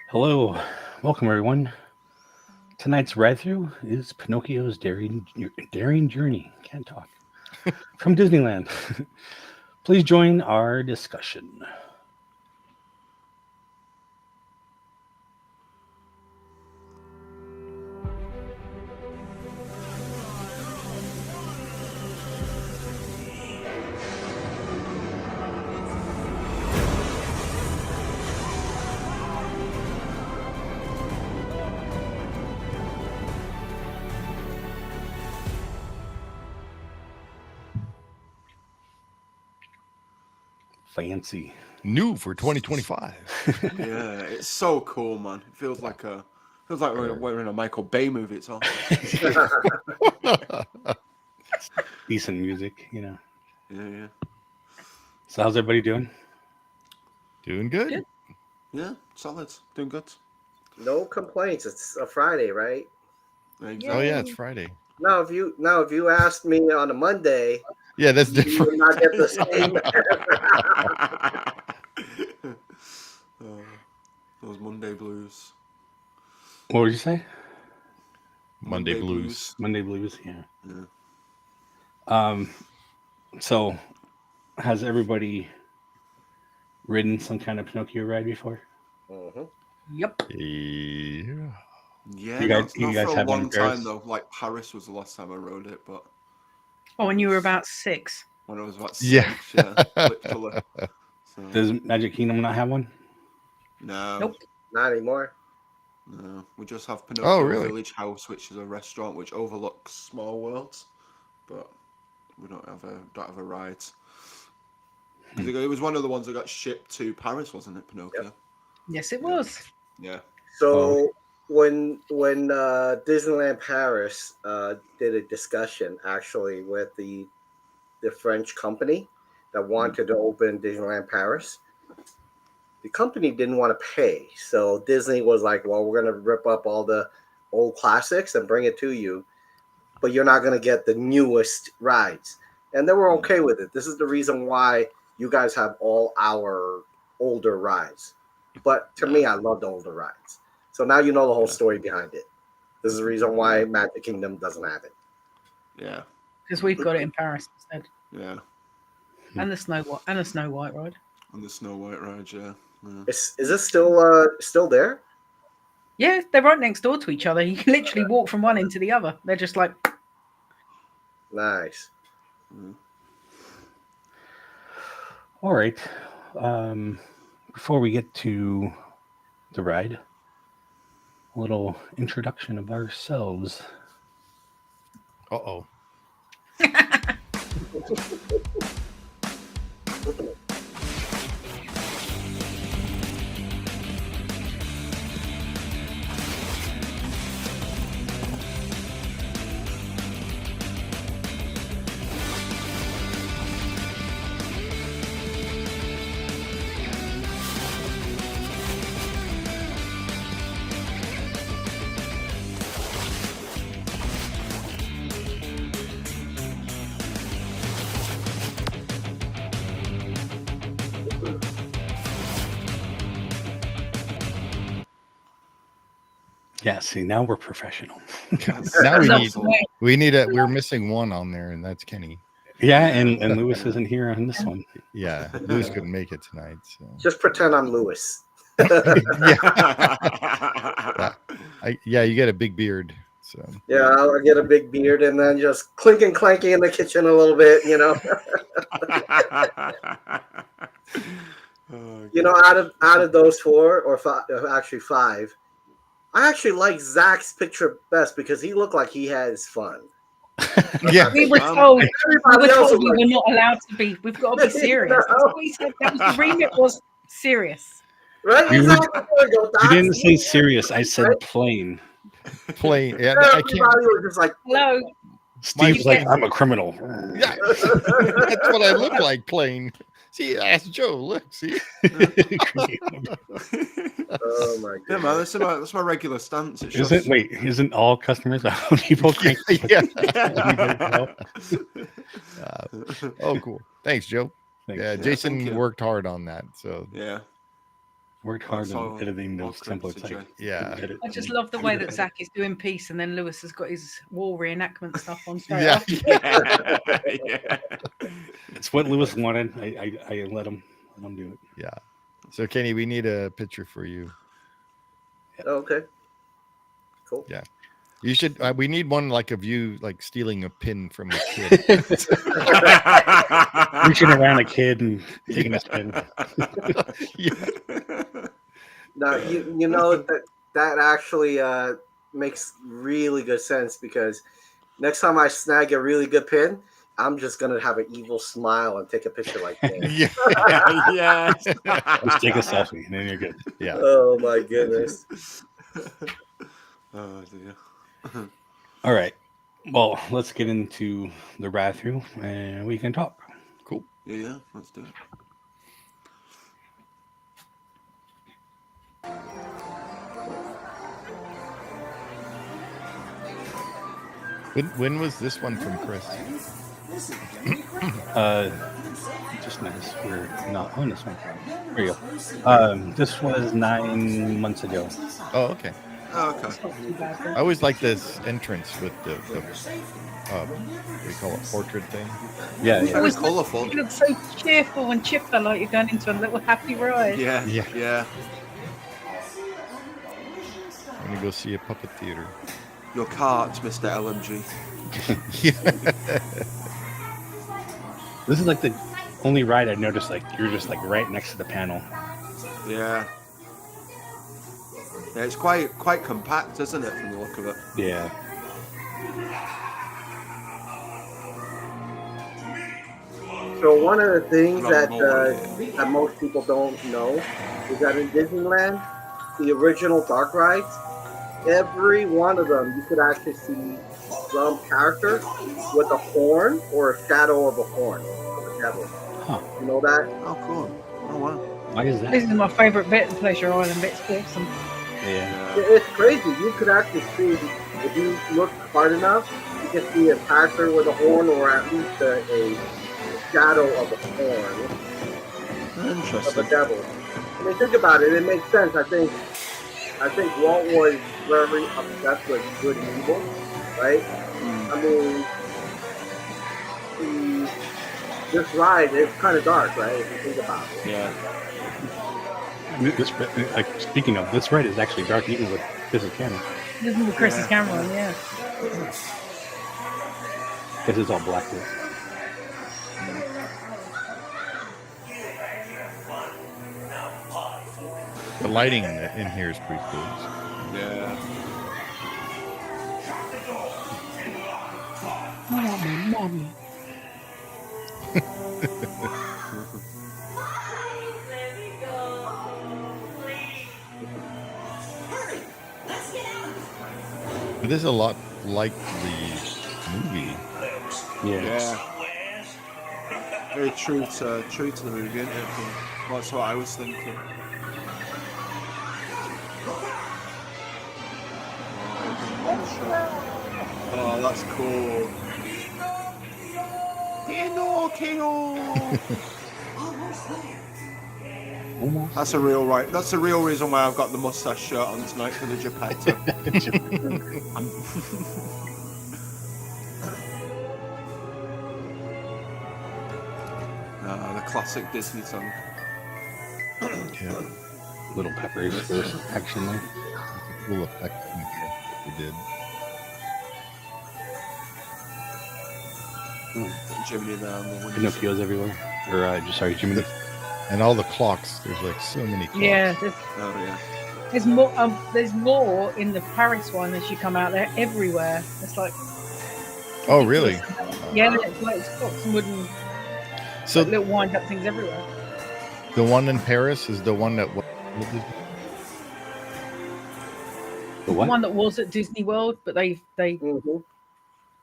Hello, welcome everyone. Tonight's ride through is Pinocchio's Daring Journey. Can't talk. From Disneyland. Please join our discussion. Fancy. New for 2025. Yeah, it's so cool, man. It feels like we're in a Michael Bay movie. It's all Decent music, you know. yeah. So how's everybody doing? Doing good. Yeah, solid. Doing good. No complaints. It's a Friday, right? Exactly. Oh yeah, it's Friday. Now, if you asked me on a Monday, Yeah, that's you different. would not get the same. Those Monday blues. What would you say? Monday blues. Monday blues, yeah. Yeah. So has everybody ridden some kind of Pinocchio ride before? Yep. Yeah. Yeah, You guys not for a have one long of theirs? time though. Like Paris was the last time I rode it, but Oh, when you were about 6. when I was about Yeah. 6, literally. So, Does Magic Kingdom not have one? no, Nope. Not anymore. no. We just have Pinocchio really? Village House, which is a restaurant which overlooks Small Worlds, but we don't have a ride. 'Cause it was one of the ones that got shipped to Paris, wasn't it, Pinocchio? Yes, it was. Yeah. So when Disneyland Paris did a discussion actually with the French company that wanted to open Disneyland Paris, the company didn't want to pay. So Disney was like, well, we're going to rip up all the old classics and bring it to you, but you're not going to get the newest rides. And they were okay with it. This is the reason why you guys have all our older rides. But to me, I love the older rides. So now you know the whole story behind it. This is the reason why Magic Kingdom doesn't have it. Yeah. Because we've got it in Paris instead. Yeah. And the Snow White ride. On the Snow White ride, yeah. Is it still there? Yeah, they're right next door to each other. You can literally walk from one end to the other. They're just like, Nice. All right. Before we get to the ride, a little introduction of ourselves. Uh-oh. Yeah, see, now we're professional. Now No, we're missing one on there, and that's Kenny. Yeah, and Lewis isn't here on this one. Yeah, Lewis couldn't make it tonight. So. Just pretend I'm Lewis. Yeah, you get a big beard. So Yeah, I'll get a big beard and then just clinking, clanking in the kitchen a little bit, you know. You know, out of those four or five, actually five, I actually like Zach's picture best because he looked like he had his fun. yeah, we were told we were not allowed to be. We've got to be serious. That's what we said. That was the remit was serious. Right? You Exactly. There you go, Doc. didn't say serious. I said Right? plain. Plain. Yeah, I Everybody can't. was just like, Hello. Steve's like, get- I'm a criminal. Yeah, that's what I look like. Plain. See, ask Joe. Look, see. oh my Yeah, man, goodness. that's my regular stance. It's Isn't all customers people crank? Yeah. yeah. Oh, cool. Thanks, Joe. Thanks. Yeah, thank Jason you. worked hard on that. So Yeah. Worked hard That's on all- editing all those credit templates. to I Jay. couldn't yeah, edit I just them. love the way that Zach is doing peace, and then Lewis has got his war reenactment stuff on straight yeah. after. Yeah. It's what Lewis wanted. I let him do it. Yeah. So Kenny, we need a picture for you. Okay. Cool. Yeah. You should. We need one like of you, like stealing a pin from a kid. Reaching around a kid and taking a spin. Yeah. Now you know that actually makes really good sense, because next time I snag a really good pin, I'm just gonna have an evil smile and take a picture like that. Yeah. Yes. Just take a selfie and then you're good. Yeah. Oh my goodness. Oh dear. All right. Well, let's get into the ride through and we can talk. Cool. Yeah, let's do it. When was this one from Chris? Just nice. We're not on this one. There you go. This was 9 months ago. Oh, okay. Oh, okay. It's not too bad. I always like this entrance with the what do you call it, portrait thing? Yeah, Very yeah. Always colourful. You look so cheerful and chipper, like you're going into a little happy ride. Yeah. Yeah. Yeah. I'm gonna go see a puppet theater. Your cart, Mr. LMG. This is like the only ride I noticed. Like you're just like right next to the panel. Yeah. Yeah, it's quite compact, isn't it, from the look of it? Yeah. So one of the things Not that more, that most people don't know is that in Disneyland, the original dark rides, every one of them you could actually see some character with a horn or a shadow of a horn of a devil. Huh. You know that? Oh, cool. Oh, wow. Why is This that? is my favourite bit of Pleasure Island. It's awesome. Yeah. Yeah. It's crazy. You could actually see, if you look hard enough, you can see a character with a horn or at least a shadow of a horn of a Interesting. devil. I mean, think about it. It makes sense. I think Walt was very obsessed with good and evil, right? I mean, this ride is kind of dark, right? If you think about it. Yeah. This, like speaking of, this ride is actually dark even with this camera. This is with Chris's camera on, yeah. This is all black. Here. The lighting in here is pretty cool. Yeah. Mommy. But this is a lot like the movie. Yeah. Yeah. Very true to the movie, isn't it? That's what I was thinking. Oh, that's cool. Pinocchio. Almost. That's a real right. That's the real reason why I've got the mustache shirt on tonight for the Geppetto. The classic Disney song. Yeah. Little peppers for action there. Cool effect they did. Jiminy there on the window. Pinocchio's everywhere. Or sorry, Jiminy. And all the clocks. There's like so many clocks. Yeah, Oh yeah. there's more in the Paris one as you come out there everywhere. It's like, Oh, really? yeah, it's like it's got some wooden So little wind up things everywhere. the one in Paris is the one that Walt Disney? The The what? one that was at Disney World, but they Mhm.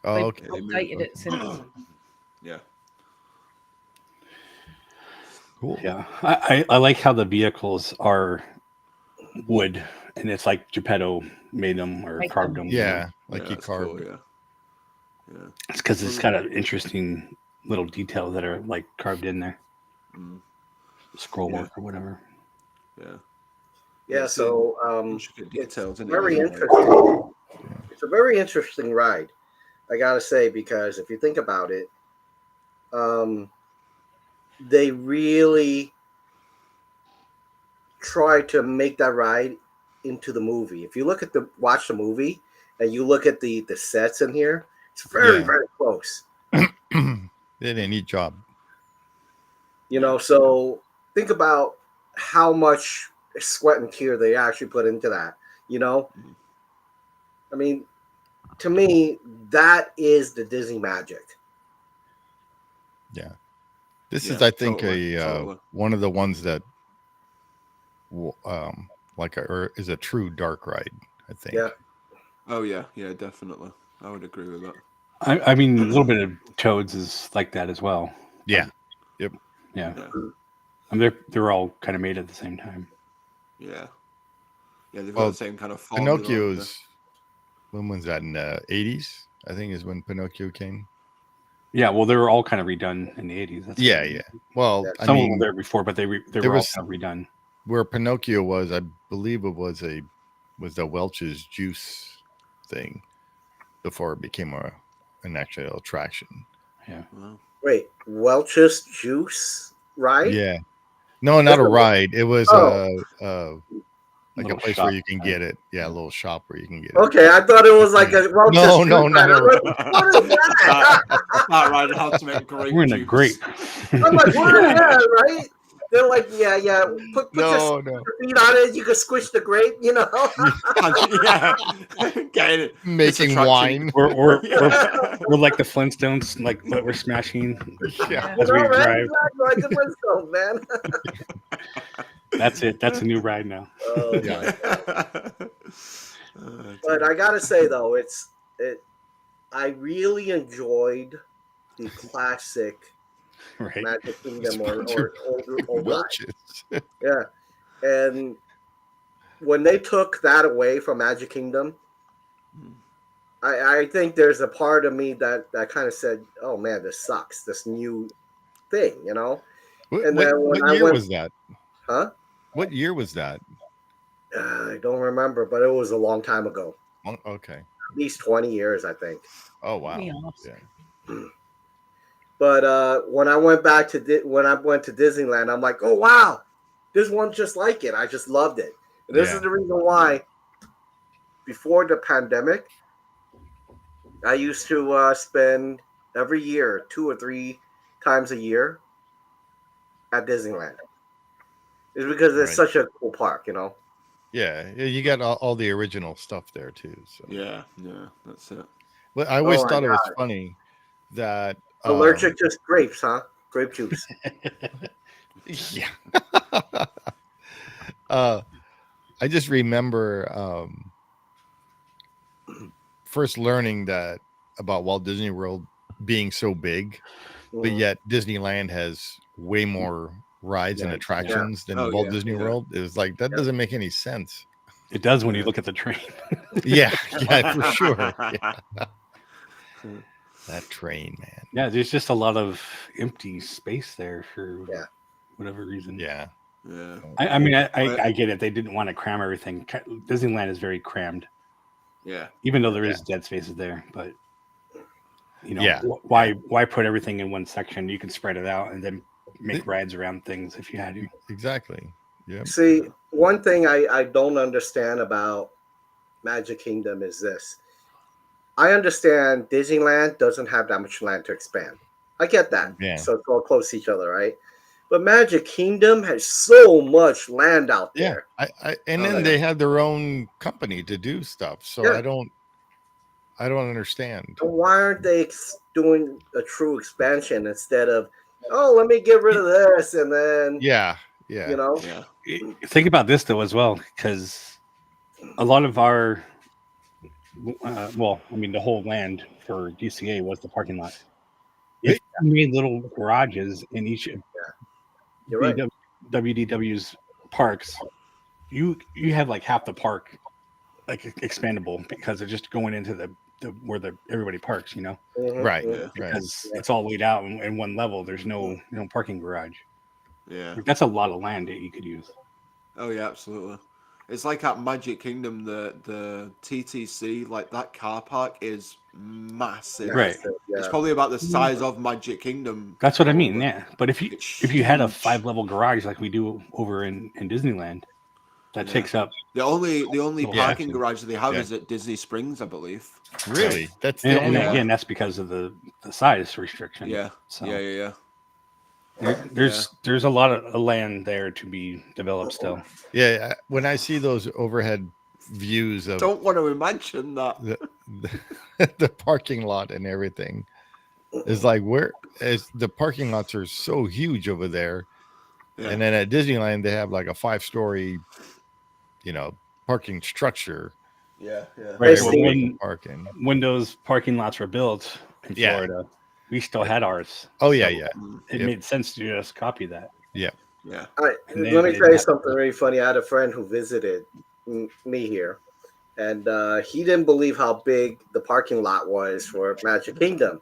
Oh, they've okay. They moved. updated it since. Yeah. Cool. Yeah, I like how the vehicles are wood, and it's like Geppetto made them or Made carved them. them. You know? Yeah, like Yeah, he that's cool. carved. Yeah. Yeah. It's because it's got an interesting little details that are like carved in there, Mm, scroll Yeah. work or whatever. yeah. Yeah, It's so intricate it's details, isn't it? very Like, interesting. It's a very interesting ride, I gotta say, because if you think about it, um, they really try to make that ride into the movie. If you look at watch the movie and you look at the sets in here, it's very Yeah. very close. They did a neat job. You know, so think about how much sweat and tear they actually put into that. You know, Mhm. I mean, to me, that is the Disney magic. Yeah. This is, Yeah, I think, totally, totally. one of the ones that, is a true dark ride. I think. Yeah. Oh yeah, yeah, definitely. I would agree with that. I mean, a little bit of Toads is like that as well. Yeah. Yep. Yeah, Yeah, I mean, they're all kind of made at the same time. yeah, yeah. They've got Well, the same kind of formula. haven't they? Pinocchio's. When was that, in the 80s? I think is when Pinocchio came. Yeah, well, they were all kind of redone in the '80s. That's Yeah, what yeah. Well, Yeah. I some of them were mean, there before, but they there were all was kind of redone. where Pinocchio was. I believe it was the Welch's juice thing before it became an actual attraction. Yeah, Wow. Wait, Welch's Juice ride? Yeah. No, not That's a a- ride. It was Oh, like a little place shop. where you can get it. Yeah, a little shop where you can get it. okay. I thought it was like a Welch's No, Juice no, not ride. a I'm like, what is that? That ride how to make grape We're in a juice. great. I'm like, what is that, right? They're like, yeah, yeah. Put No, your feet on it. You can squish the grape, you know. Yeah, getting it. This Making attraction- wine. We're Yeah. like the Flintstones, like but we're smashing Yeah. You as we know, man, drive. exactly like the Flintstones, man. That's it. That's a new ride now. Oh Yeah. my god! But I gotta say though, it. I really enjoyed the classic Right. Magic Kingdom or Sponsored old ride. Welch's. Yeah, and when they took that away from Magic Kingdom, I think there's a part of me that kind of said, "Oh man, this sucks. This new thing," you know. And then when what I year went, was that? huh? What year was that? I don't remember, but it was a long time ago. Oh, okay. At least 20 years, I think. Oh wow. Yeah. Yeah. But when I went back to when I went to Disneyland, I'm like, oh wow, this one's just like it. I just loved it. And this Yeah. is the reason why. Before the pandemic, I used to spend every year 2 or 3 times a year at Disneyland. It's because it's Right. such a cool park, you know. Yeah, you got all the original stuff there too. So. Yeah, that's it. But I always Oh my thought it was funny that Allergic to grapes, huh? Grape juice. yeah. I just remember first learning that about Walt Disney World being so big, but Mhm. yet Disneyland has way more rides and Yeah, attractions than Oh, Walt yeah, Disney yeah. World. It was like that Yeah. doesn't make any sense. It does when you Yeah. look at the train. Yeah, yeah, for sure. Yeah. That train, man. Yeah, there's just a lot of empty space there for Yeah. whatever reason. Yeah. Yeah. I mean, I get it. They didn't want to cram everything. Disneyland is very crammed, Yeah. even though there is dead spaces there. But you know, Yeah. why put everything in one section? You can spread it out and then make rides around things if you had to. Exactly. Yeah. See, one thing I don't understand about Magic Kingdom is this. I understand Disneyland doesn't have that much land to expand. I get that. Yeah. So it's all close to each other, right? But Magic Kingdom has so much land out Yeah. there. And Oh, then yeah. they have their own company to do stuff. So Yeah. I don't understand. So why aren't they doing a true expansion instead of, oh, let me get rid of this and then Yeah. Yeah. You know, Yeah. Think about this though as well, because a lot of our, the whole land for DCA was the parking lot. If you made little garages in each of you're right. WDW's parks, you have like half the park like expandable because they're just going into the where everybody parks, Mhm, Right. mhm. Yeah. because it's all laid out in one level. There's no parking garage. Yeah. Like, that's a lot of land that you could use. Oh yeah, absolutely. It's like at Magic Kingdom, the TTC, like that car park is massive. Right. It's Yeah. probably about the size of Magic Kingdom. That's what I mean. probably. Yeah, but if It's you had a huge. 5-level garage like we do over in Disneyland, that Yeah. takes up. The only Little parking section. garage that they have Yeah. is at Disney Springs, I believe. Really? That's the And only Yeah. one. again, that's because of the size restriction. Yeah. So Yeah. there's a lot of land there to be developed still. Yeah. When I see those overhead views of Don't want to imagine that. the parking lot and everything, it's like the parking lots are so huge over there. Yeah. And then at Disneyland, they have like a 5-story, parking structure. Yeah. Where Hey, everybody Steve. can park in. When those parking lots were built in Yeah. Florida, we still had ours. Oh yeah, So yeah. It Yep. made sense to just copy that. Yeah. All right, And let me they tell you have- something really funny. I had a friend who visited me here, and he didn't believe how big the parking lot was for Magic Kingdom.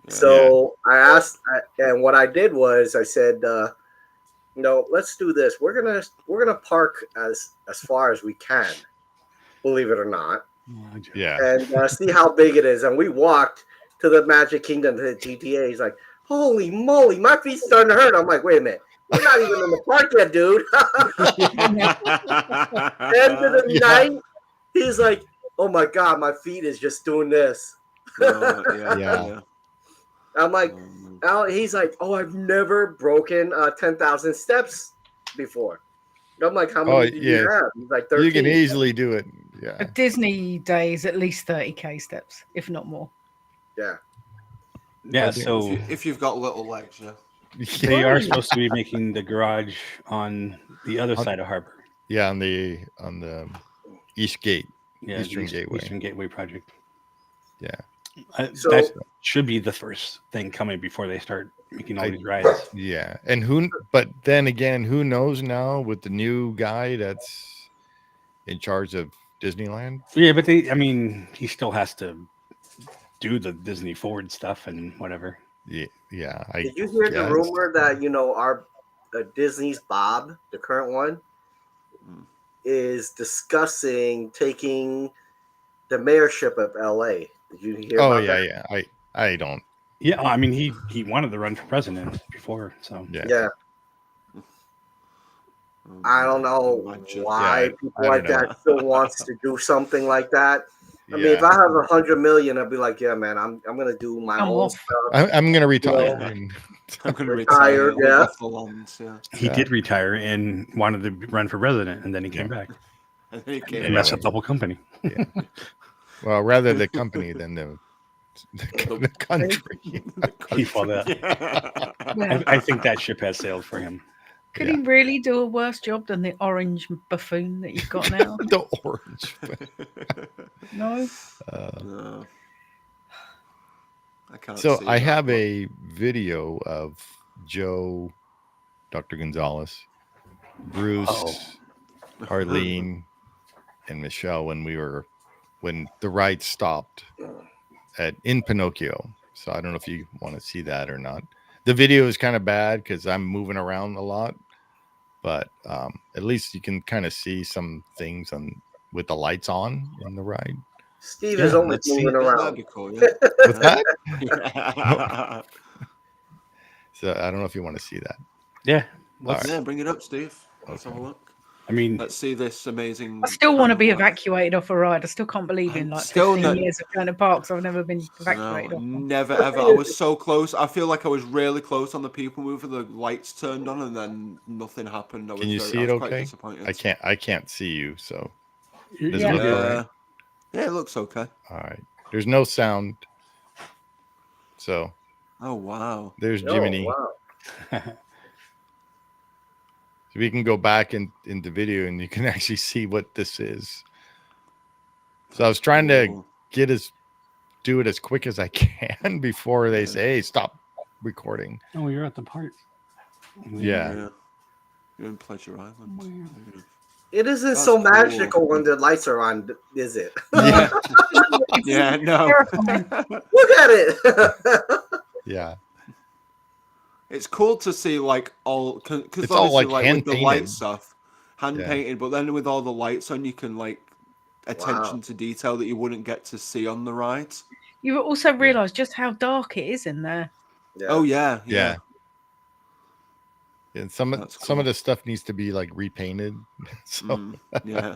So I asked, and what I did was I said, let's do this. We're gonna park as far as we can, believe it or not, Yeah. and see how big it is. And we walked to the Magic Kingdom, to the GTA. He's like, "Holy moly, my feet's starting to hurt." I'm like, "Wait a minute, we're not even in the park yet, dude." End of the night, he's like, "Oh my god, my feet is just doing this." Yeah. I'm like, he's like, "Oh, I've never broken 10,000 steps before." I'm like, "How many did you have?" He's like, 13. You can easily do it. A Yeah. Disney day is at least 30k steps, if not more. Yeah. Yeah, so if you've got little legs, yeah. they are supposed to be making the garage on the other side of Harbor. Yeah, on the East Gate. Yeah, Eastern Gateway. Eastern Gateway project. Yeah. So- that should be the first thing coming before they start making all these rides. Yeah. But then again, who knows now with the new guy that's in charge of Disneyland? Yeah, but he still has to do the Disney Forward stuff and whatever. Yeah. Did you hear the guess. rumor that our Disney's Bob, the current one, is discussing taking the mayorship of LA? Did you hear Oh about yeah, that? yeah. I don't. Yeah, he wanted to run for president before, so Yeah. I don't know why people I like don't know. that still wants to do something like that. I mean, if Yeah. I have 100 million, I'd be like, yeah, man, I'm gonna do my I'm own off. stuff. I'm gonna retire. know, and- I'm going to Retire, retire. Live yeah. off the lands, yeah. he Yeah. did retire and wanted to run for president, and then he came back And then he came and messed up the whole company. Well, rather the company than the country. He fought that. Yeah. I think that ship has sailed for him. Could he really do a worse job than the orange buffoon that you've got now? The orange. No. No. I can't So see I that, have but- a video of Joe, Dr. Gonzalez, Bruce, Uh-oh. Arlene, and Michelle when the ride stopped in Pinocchio. So I don't know if you want to see that or not. The video is kind of bad because I'm moving around a lot, but at least you can kind of see some things with the lights on in the ride. Steve Yeah, is only let's see. moving That'd around. be cool, yeah. What's that? Yeah. So I don't know if you want to see that. Yeah, Yeah, bring it up, Steve. Let's have a look. Let's see this amazing. I still want to be life. evacuated off a ride. I still can't believe in I'm like still 15 not- years of going to parks, I've never been evacuated No, off one. never ever. I was so close. I feel like I was really close on the people mover. The lights turned on, and then nothing happened. Can you see I it was quite okay? disappointed. I can't see you, so does Yeah. it look all right? Yeah, it looks okay. All right. There's no sound. So Oh wow. there's Oh, Jiminy. wow. we can go back in the video and you can actually see what this is. So I was trying to do it as quick as I can before they say, "Hey, stop recording." Oh, you're at the part. Yeah. You're in Pleasure Island. It isn't That's so cool. magical when the lights are on, is it? Yeah. Yeah, no. Look at it. Yeah. It's cool to see like all because It's all, obviously like, with the light hand-painted. stuff, hand Yeah. painted, but then with all the lights on, you can like attention to detail that you wouldn't get to see on the rides. You also realise just how dark it is in there. Yeah. Oh yeah. And some of the stuff needs to be like repainted. So yeah.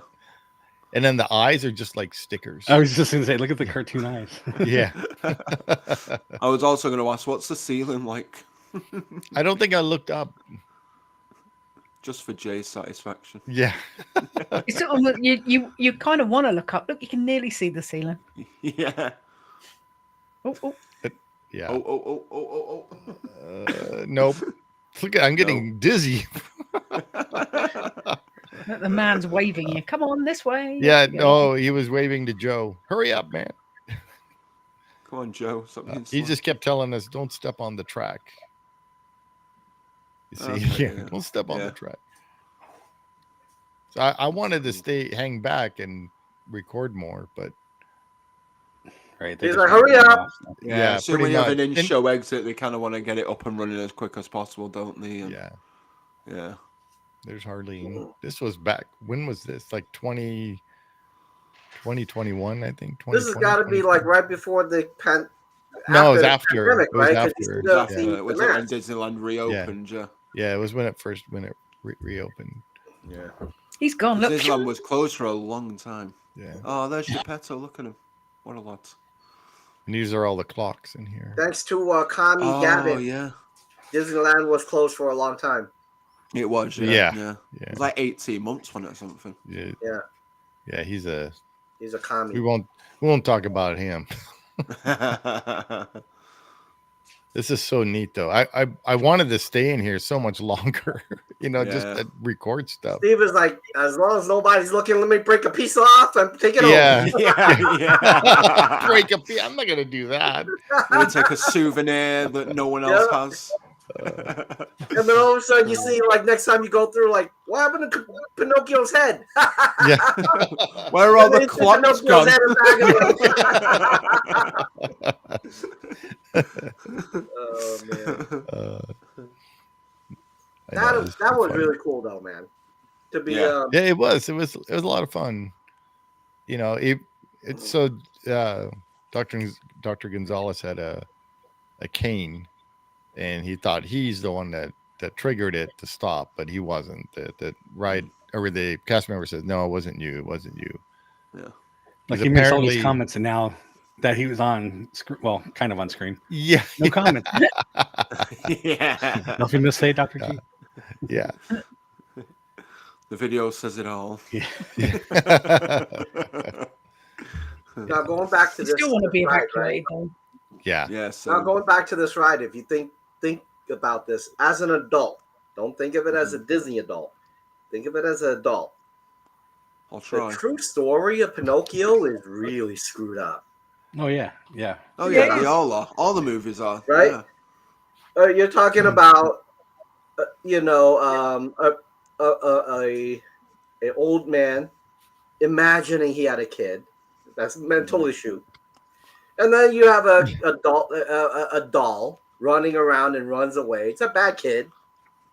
And then the eyes are just like stickers. I was just gonna say, look at the cartoon eyes. Yeah. I was also going to ask, what's the ceiling like? I don't think I looked up. Just for Jay's satisfaction. Yeah. It's sort of, you kind of want to look up. Look, you can nearly see the ceiling. Yeah. Oh. Yeah. Oh. Nope. Look, I'm getting dizzy. The man's waving you. Come on, this way. Yeah, no, he was waving to Joe. Hurry up, man. Come on, Joe. He just kept telling us, don't step on the track. You see, Okay, don't step on the track. So I wanted to hang back and record more, but Right. He's like, hurry up. Yeah, so pretty when you have much. an in-show exit, they kind of want to get it up and running as quick as possible, don't they? And yeah. There's hardly. This was back. When was this? Like 2021, I think. This has got to be like right before the No, it was after. Pandemic, It was right? after. Was it when Disneyland reopened? Yeah, it was when it reopened. Yeah. He's gone. Look. Disneyland was closed for a long time. Yeah. Oh, there's Geppetto. Look at him. What a lot. And these are all the clocks in here. Thanks to Kami Gavin. Oh, yeah. Disneyland was closed for a long time. It was, Yeah. It was like 18 months on it or something. Yeah. Yeah, he's a commie. We won't talk about him. This is so neat though. I wanted to stay in here so much longer, just to record stuff. Steve is like, as long as nobody's looking, let me break a piece off and take it over. Yeah. Break a piece. I'm not gonna do that. Let me take a souvenir that no one else has. And then all of a sudden you see, like, next time you go through, like, what happened to Pinocchio's head? Yeah. Where are all the clocks gone? Oh man. That was really cool though, man. To be yeah, it was a lot of fun. It's so Dr. Gonzalez had a cane, and he thought he's the one that triggered it to stop, but he wasn't. The ride or the cast member says, no, it wasn't you. Yeah. Like he makes all these comments, and now that he was on kind of on screen. Yeah. No comment. Yeah. Nothing to say, Dr. G. Yeah. The video says it all. Yeah. Now going back to You this, still want to be ride, evacuated. right? Yeah. Yes. Now going back to this ride, if you think about this as an adult, don't think of it as a Disney adult. Think of it as an adult. I'll try. The true story of Pinocchio is really screwed up. Oh yeah. Oh yeah, they all are. All the movies are. Right? Yeah. You're talking about, an old man imagining he had a kid. That's a mental issue. And then you have a doll running around and runs away. It's a bad kid,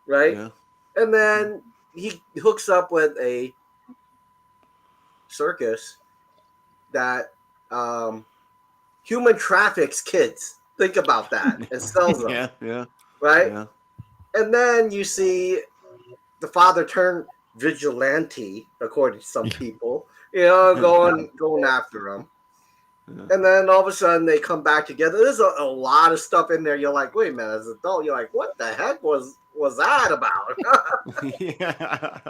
right? Yeah. And then he hooks up with a circus that human traffics kids. Think about that. And sells them. Yeah. Right? Yeah. And then you see the father turn vigilante, according to some people, going after him. Yeah. And then all of a sudden they come back together. There's a lot of stuff in there. You're like, wait a minute, as an adult, you're like, what the heck was that about? Yeah.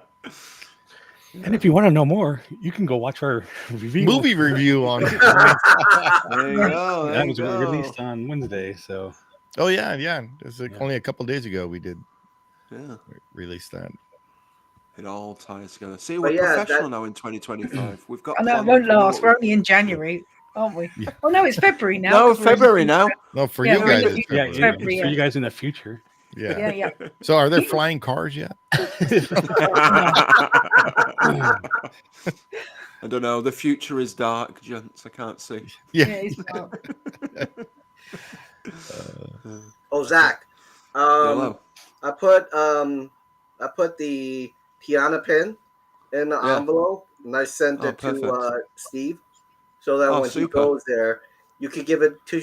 And if you want to know more, you can go watch our movie review on it. There you go. That was released on Wednesday, so. Oh yeah. It was only a couple days ago we did Yeah. release that. It all ties together. See, But we're yeah, professional now in 2025. We've got. I know it planning, won't we know last. what We're we- only in January, aren't we? Yeah. Oh no, it's February now. No, 'cause we're in February the now. future. No, for Yeah, you we're in guys, the it's future. Yeah, February. February, for you yeah. guys in the future. Yeah. Yeah. So are there flying cars yet? I don't know. The future is dark, gents. I can't see. Yeah, Yeah. it's dark. Oh, Zach. Hello. I put the piano pin in the Yeah. envelope and I sent Oh, it to perfect. Steve, so that Oh, when he super. goes there, you could give it to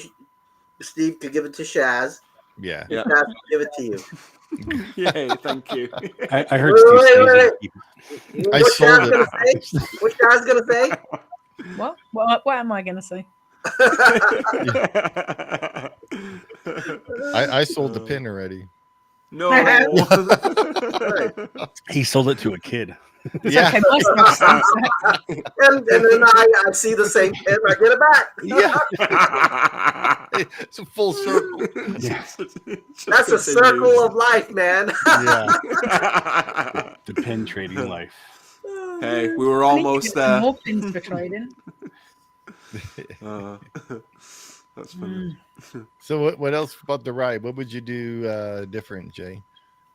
Steve, could give it to Shaz, Yeah. Yeah. Shaz could give it to you. Yay! Thank you. I heard Wait, Steve wait, say he's wait. gonna keep it. I What's sold Shaz it. gonna say? What's Shaz gonna say? What am I going to say? I sold the pin already. No. He sold it to a kid. It's Yeah. okay. My stuff's safe. and then I see the same pin, I get it back. Yeah. It's a full circle. Yeah. That's a circle of life, man. Yeah. The pin trading life. Hey, we were I need to almost get some there. more pins for trading. That's funny. So what else about the ride? What would you do different, Jay,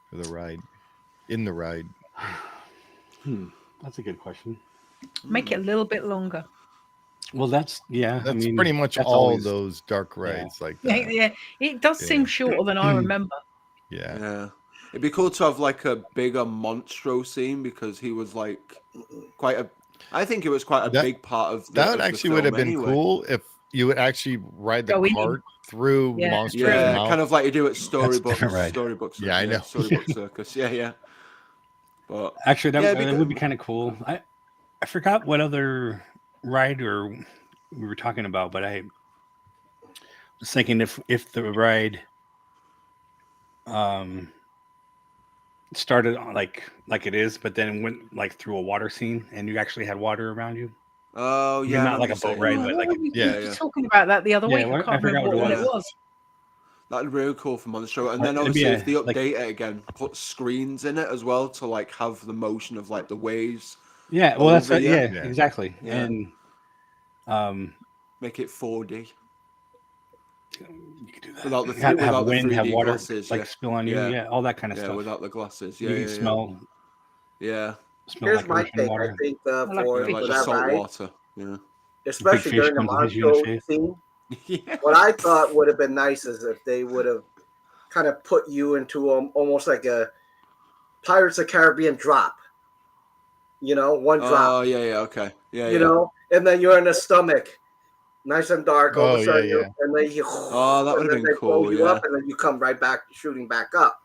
for the ride? In the ride. That's a good question. Make it a little bit longer. Well, that's That's I mean, pretty much that's all always- those dark rides like Yeah, that. yeah. It does seem Yeah. shorter than I remember. Yeah. Yeah. It'd be cool to have like a bigger Monstro scene because he was like quite a. I think it was quite a That- big part of the, That of the actually would have film been anyway. cool if you would actually ride the Go in. cart through Yeah. Monsters Yeah, Mouth. kind of like you do at a different ride. Storybooks. Yeah, I know. Storybook Circus. Yeah. But Actually, Yeah, it'd be that good. would be kind of cool. I forgot what other ride or we were talking about, but I was thinking if the ride started on like it is, but then went like through a water scene and you actually had water around you. oh I mean, yeah, I not remember like a you boat saying ride, that. but like a- we yeah, were yeah. talking about that the other Yeah, week. what- I I can't forgot remember what what it it was. was. That'd be really cool for Monstro. And then It'd be obviously a- if they like- update it again, put screens in it as well to like have the motion of like the waves. Yeah, well, that's Over, what, yeah. yeah, exactly. Yeah. And Make it 4D you could do that. without the have without the wind, have 3D water glasses. like Yeah, spill on you, Yeah. yeah, all that kind of yeah, stuff. without the glasses. You Yeah, can yeah, smell yeah. smell Here's like my ocean take. water. I think I like Yeah, for like the that salt ride, water. Yeah. especially fish during the comes and hits you in the Monstro face. scene, Yeah. what I thought would have been nice is if they would have kind of put you into almost like a Pirates of the Caribbean drop. You know, one drop. Oh yeah, okay. Yeah, You know, and then you're in the stomach, nice and dark. All of Oh, a sudden, yeah. and then you. Oh, that and would've then been they blow cool, you yeah. up, and then you come right back, shooting back up.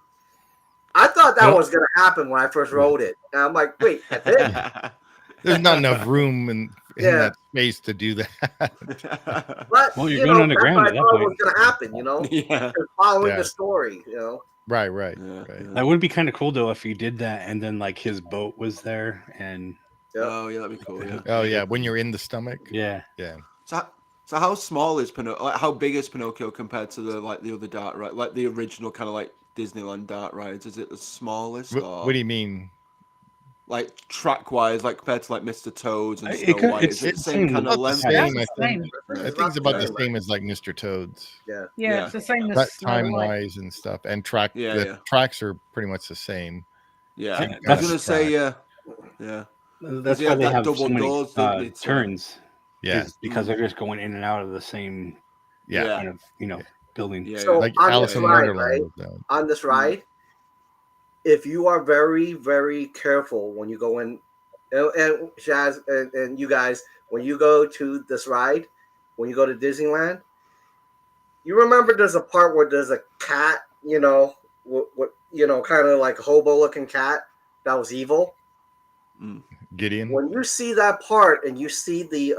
I thought that Well- was going to happen when I first wrote it, and I'm like, wait, that's it. There's not enough room in Yeah. that space to do that. But Well, you're you going know, underground that's at what I that thought point. was going to happen. You know, yeah. just following Yeah. the story. You know, Right. Yeah, Right. yeah. That would be kind of cool though if you did that and then like his boat was there and Yep. Oh yeah, that'd be cool. Yeah. Oh yeah, when you're in the stomach. yeah. So how small is Pinocchio? Like, how big is Pinocchio compared to the other dart ride, like the original kind of like Disneyland dart rides? Is it the smallest? What do you mean? Like track wise, like compared to like Mr. Toad's and It Snow could- White? it's- Is it the it's same same- kind About of the length? same, Yeah, I it's the think. same. I think it's about the same as like Mr. Toad's. Yeah. Yeah, Yeah. it's the same That as Snow time White. wise and stuff, and track. Yeah, the yeah. tracks are pretty much the same. Yeah, Yeah, I was that's gonna say yeah. That's he why had they that have so double many doors, didn't he, to- turns. Yeah, is because they're just going in and out of the same yeah. kind of building. Yeah, So Like on Alice this in ride, Wonderland. right? was that. On this ride, if you are very, very careful when you go in, and Shaz and you guys, when you go to this ride, when you go to Disneyland, you remember there's a part where there's a cat, what kind of like hobo looking cat that was evil. Gideon. When you see that part and you see the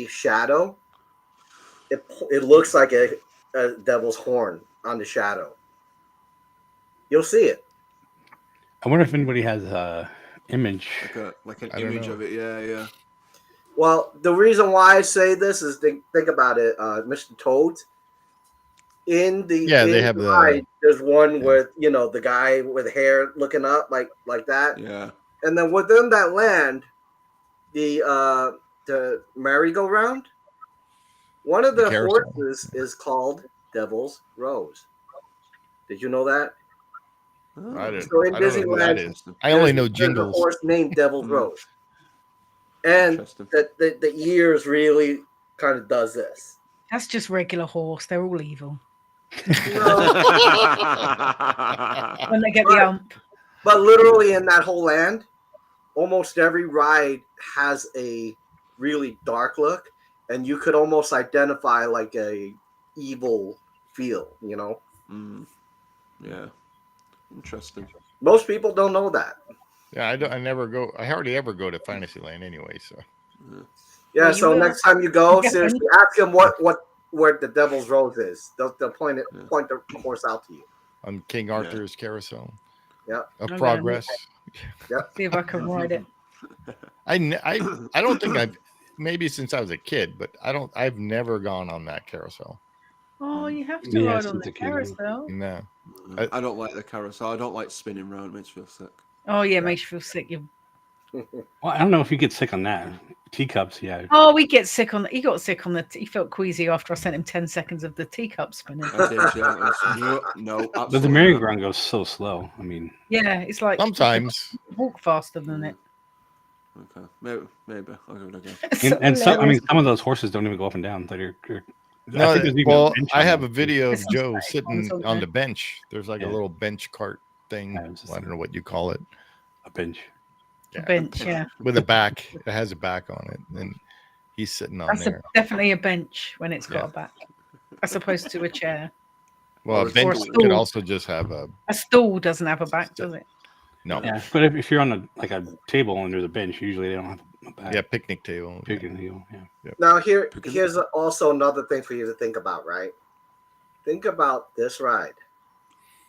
shadow, it looks like a devil's horn on the shadow. You'll see it. I wonder if anybody has a image. like an I don't image know. of it. Yeah. Well, the reason why I say this is think about it, Mr. Toad. in the they have the ride, there's one with the guy with hair looking up like that, Yeah. and then within that land, the merry-go-round, one of The the carousel. horses is called Devil's Rose. Did you know that? I don't So in know who that Disneyland, is. I only know there's a Jingles. horse named Devil's Rose, and Interesting. the ears really kind of does this. That's just regular horse. They're all evil. No, When they get the ump. but literally in that whole land, almost every ride has a really dark look, and you could almost identify like a evil feel. Yeah. Interesting. Most people don't know that. Yeah, I never go. I hardly ever go to Fantasyland anyway. So Yeah, Well, you so will. next time you go, Yeah. seriously, ask them where the Devil's Rose is. They'll point the horse out to you. on King Arthur's carousel. Yeah. Of Okay. progress. See if I can ride it. I don't think I've maybe since I was a kid, but I've never gone on that carousel. Oh, you have to Yeah, ride on since the a kid. carousel. No. I don't like the carousel. I don't like spinning round. It makes me feel sick. Oh yeah, makes you feel sick. Well, I don't know if you get sick on that. Teacups, yeah. Oh, we get sick on. He got sick on the. He felt queasy after I sent him 10 seconds of the teacup spinning. I did, yeah. No, But the absolutely merry-go-round goes so slow. I mean, Yeah, it's like Sometimes. walk faster than it. not. Okay, maybe I'll give it a go. and some, I mean, some of those horses don't even go up and down. They're No, I think there's even a well, bench I on have them. a video of It's Joe on sitting something. on the bench. There's like Yeah. a little bench cart thing. Yeah, it's just I don't know what you call it. a bench. A bench, yeah. With a back. It has a back on it. And he's sitting on That's there. definitely a bench when it's got Yeah. a back, as opposed to a chair. Well, a Or a bench stool. could also just have a A stool doesn't have a back, does it? no. Yeah, but if you're on a table and there's a bench, usually they don't have a back. Yeah, picnic table. Picking deal. Yeah. Now here's also another thing for you to think about, right? Think about this ride.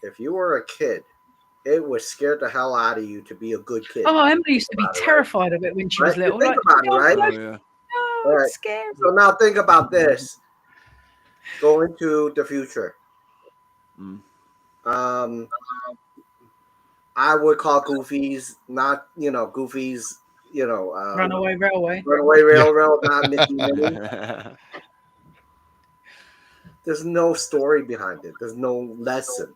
If you were a kid, it would scare the hell out of you to be a good kid. Oh, Emma used to be About it, right? terrified of it when she was Right? little. Think Like, about it, no, right? Oh no, yeah. no, Right. it's scary. So now think about this. Go into the future. Mm. I would call Goofy's not Goofy's Runaway Railway. Runaway Railroad, not Mickey Minnie. There's no story behind it. There's no lesson.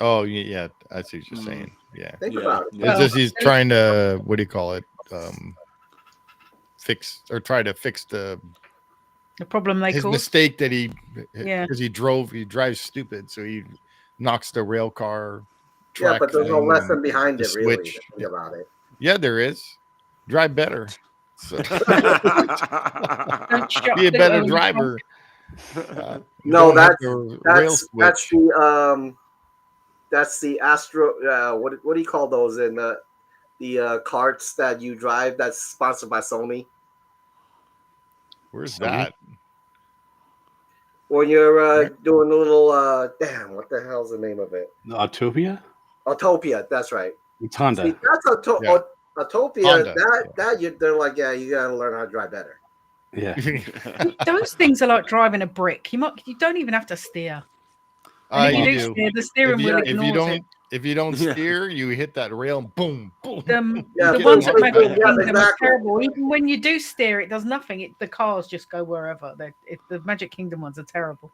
Oh, yeah. I see what you're saying. Yeah. Think Yeah. about it. It's just he's trying to, what do you call it? Try to fix The problem they his caused. mistake that he Yeah. because he drives stupid, so he knocks the rail car Yeah, track but there's no thing lesson and behind the it, really. switch. Think about it. Yeah, there is. Drive better. So, Don't shut be a the better door. driver. No, don't have that's the rail that's switch. that's the Astro. What do you call those in the carts that you drive? That's sponsored by Sony. Where's Sony? that? When you're doing a little what the hell's the name of it? The Autopia? Autopia. That's right. It's Honda. See, that's Yeah. Autopia. Honda, They're like, yeah, you got to learn how to drive better. Yeah. Those things are like driving a brick. You don't even have to steer. And if you You do do. steer, the steering wheel ignores If you don't Yeah. steer, you hit that rail and boom, boom. it. The Yeah, ones at boom, Magic boom, Kingdom are exactly. terrible. Even when you do steer, it does nothing. The cars just go wherever. The Magic Kingdom ones are terrible.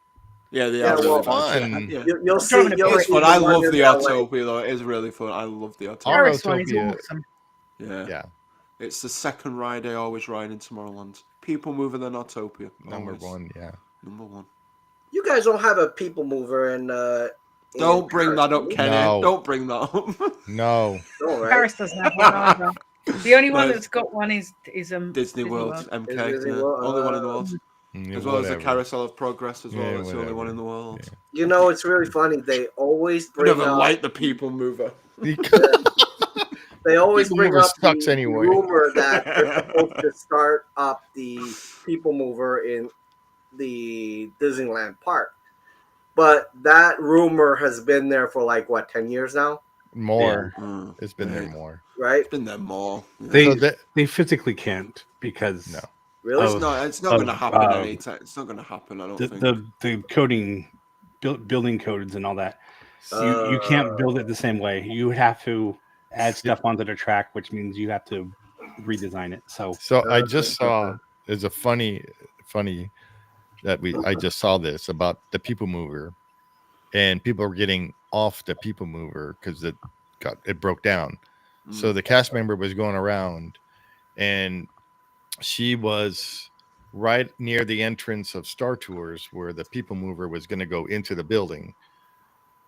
Yeah, they Yeah, are really well, fun. Yeah. You'll see. driving a You'll brick. see But I one love in the LA. Autopia though. It is really fun. I love the Autopia. Our Paris one is Autopia. awesome. Yeah. Yeah, It's the second ride I always ride in Tomorrowland. People mover than Autopia. number Always. one. Yeah. Number one. You guys don't have a people mover in. Don't bring that up, Paris, Kenny. No. Don't bring that up. No. no, right? Paris doesn't have one either. The only one No. that's got one is Disney World, MK. Disney yeah. World, Only one in the world. Yeah, As well as the whatever. Carousel of Progress as well. Yeah, It's the only one whatever. in the world. Yeah. You know, it's really funny. They always I bring never up. liked the people mover. They always People bring Mover up sucks the anyway. rumor that they're supposed to start up the people mover in the Disneyland park, but that rumor has been there for like what 10 years now, More. Mm. It's been there Right. more. right? It's been there more. Yeah. They So that- they physically can't because No. Really? Oh. It's not going to happen anytime. It's not going to happen. I don't think. The coding, building codes and all that. You can't build it the same way. You would have to add stuff onto the track, which means you have to redesign it. So I just saw there's a funny that I just saw this about the People Mover, and people were getting off the People Mover because it broke down. So the cast member was going around, and she was right near the entrance of Star Tours where the People Mover was going to go into the building.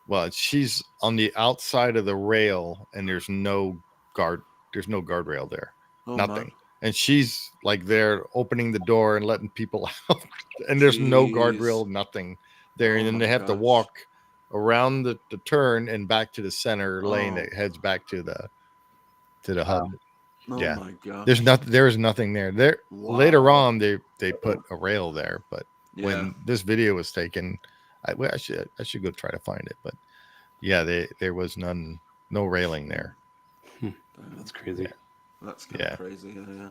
Well, she's on the outside of the rail, and there's no guardrail there. Nothing. Man. And she's like there opening the door and letting people out. And there's no guardrail, nothing there. And then they have to walk around the turn and back to the center lane that heads back to the hub. Oh yeah. My God. There is nothing there. Later on they put a rail there, but when this video was taken, I should go try to find it. But yeah, there was no railing there. That's crazy. Yeah. That's kind of crazy. Yeah.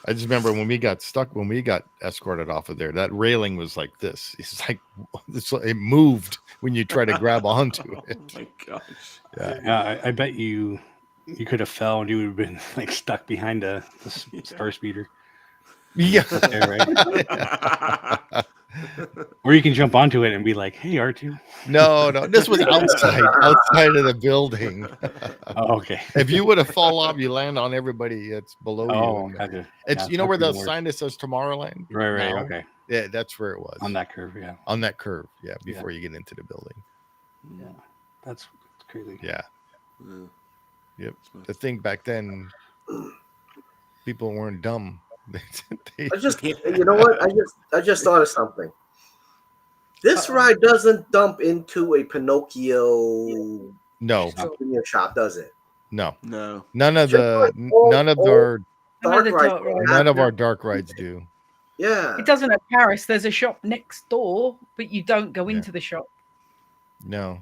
I just remember when we got escorted off of there, that railing was like this. It moved when you try to grab onto it. Oh my gosh. Yeah. I bet you could have fell and you would have been like stuck behind the star speeder. Yeah. There, right? Or you can jump onto it and be like, "Hey, R2." No, this was outside of the building. Oh, okay. If you would have fallen off, you land on everybody that's below you. Gotcha. It's where the sign that says Tomorrowland. Right. Now? Okay. Yeah, that's where it was. On that curve, yeah. On that curve, yeah. Before you get into the building. Yeah, that's crazy. Yeah. Yep. The thing back then, people weren't dumb. You know what? I just thought of something. This ride doesn't dump into a Pinocchio souvenir shop, does it? No. None of our dark rides do. Yeah. It doesn't at Paris. There's a shop next door, but you don't go into the shop. No.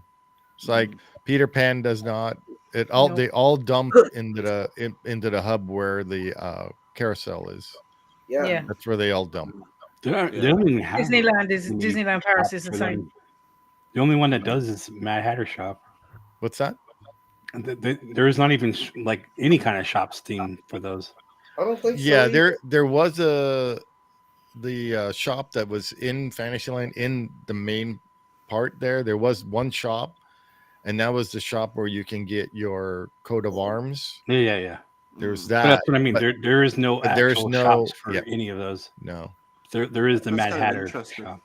It's like Peter Pan does not. They all dump into the hub where the carousel is. Yeah. That's where they all dump. They don't even have Disneyland Paris is the same. The only one that does is Mad Hatter shop. What's that? There is not even like any kind of shop theme for those. I don't think so. Yeah, there was the shop that was in Fantasyland in the main part there. There was one shop, and that was the shop where you can get your coat of arms. Yeah. There's that. But that's what I mean. There is no actual shops for any of those. No. There is the Mad Hatter shop.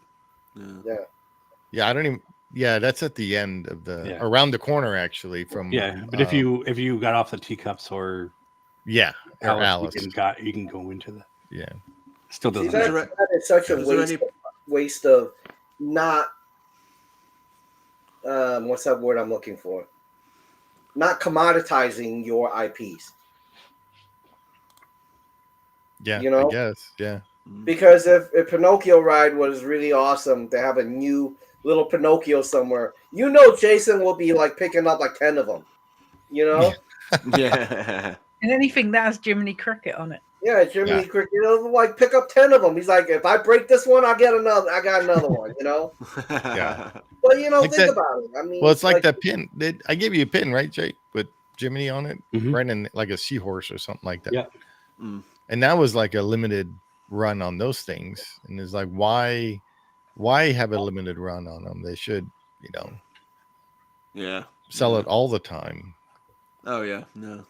Yeah, I don't even. Yeah, that's at the end of around the corner actually from. Yeah, but if you got off the teacups or Alice. You can go into the. Yeah. Still doesn't. That is such a waste of not. What's that word I'm looking for? Not commoditizing your IPs. Yeah, you know, I guess, yeah. Because if Pinocchio ride was really awesome to have a new little Pinocchio somewhere, Jason will be like picking up like 10 of them. You know? Yeah. And anything that has Jiminy Cricket on it. Yeah, Jiminy Cricket. Like pick up 10 of them. He's like, if I break this one, I got another one. You know? Yeah. But think about it. I mean, well, it's like that pin. I gave you a pin, right, Jake, with Jiminy on it, right in like a seahorse or something like that. Yeah. And that was like a limited run on those things, and it's like, why have a limited run on them? They should, sell it all the time. Oh yeah, no.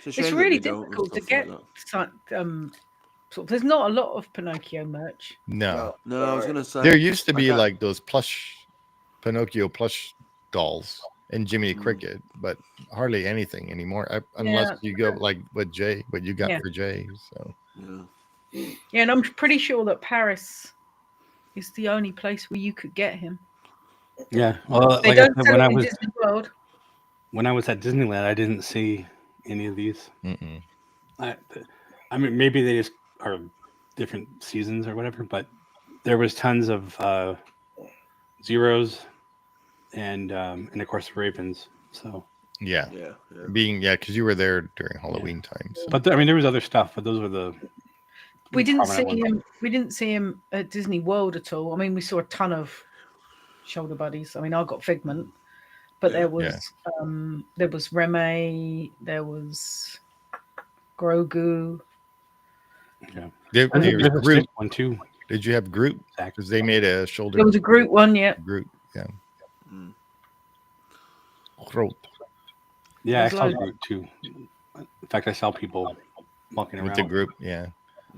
It's really difficult to get. There's not a lot of Pinocchio merch. No, I was gonna say there used to be like those Pinocchio plush dolls and Jiminy Cricket, but hardly anything anymore, unless you go like what you got for Jay. So yeah, and I'm pretty sure that Paris is the only place where you could get him. Yeah, well, they don't sell it in Disney World. When I was at Disneyland, I didn't see any of these. I mean, maybe they just are different seasons or whatever, but there was tons of Zeros and of course Ravens. So because you were there during Halloween time. So. But there was other stuff, but those were the We didn't see prominent one. him. We didn't see him at Disney World at all. I mean, we saw a ton of shoulder buddies. I mean, I got Figment, but Yeah. there was Reme, there was Grogu. Yeah. There There's was a Groot. Stitch one too. Did you have Groot? Zach. Because they made a shoulder. There was a Groot one, yeah. Groot. Yeah. Mm. Groot. Yeah, I There's saw loads. Groot too. In fact, I saw people walking With around the group, yeah.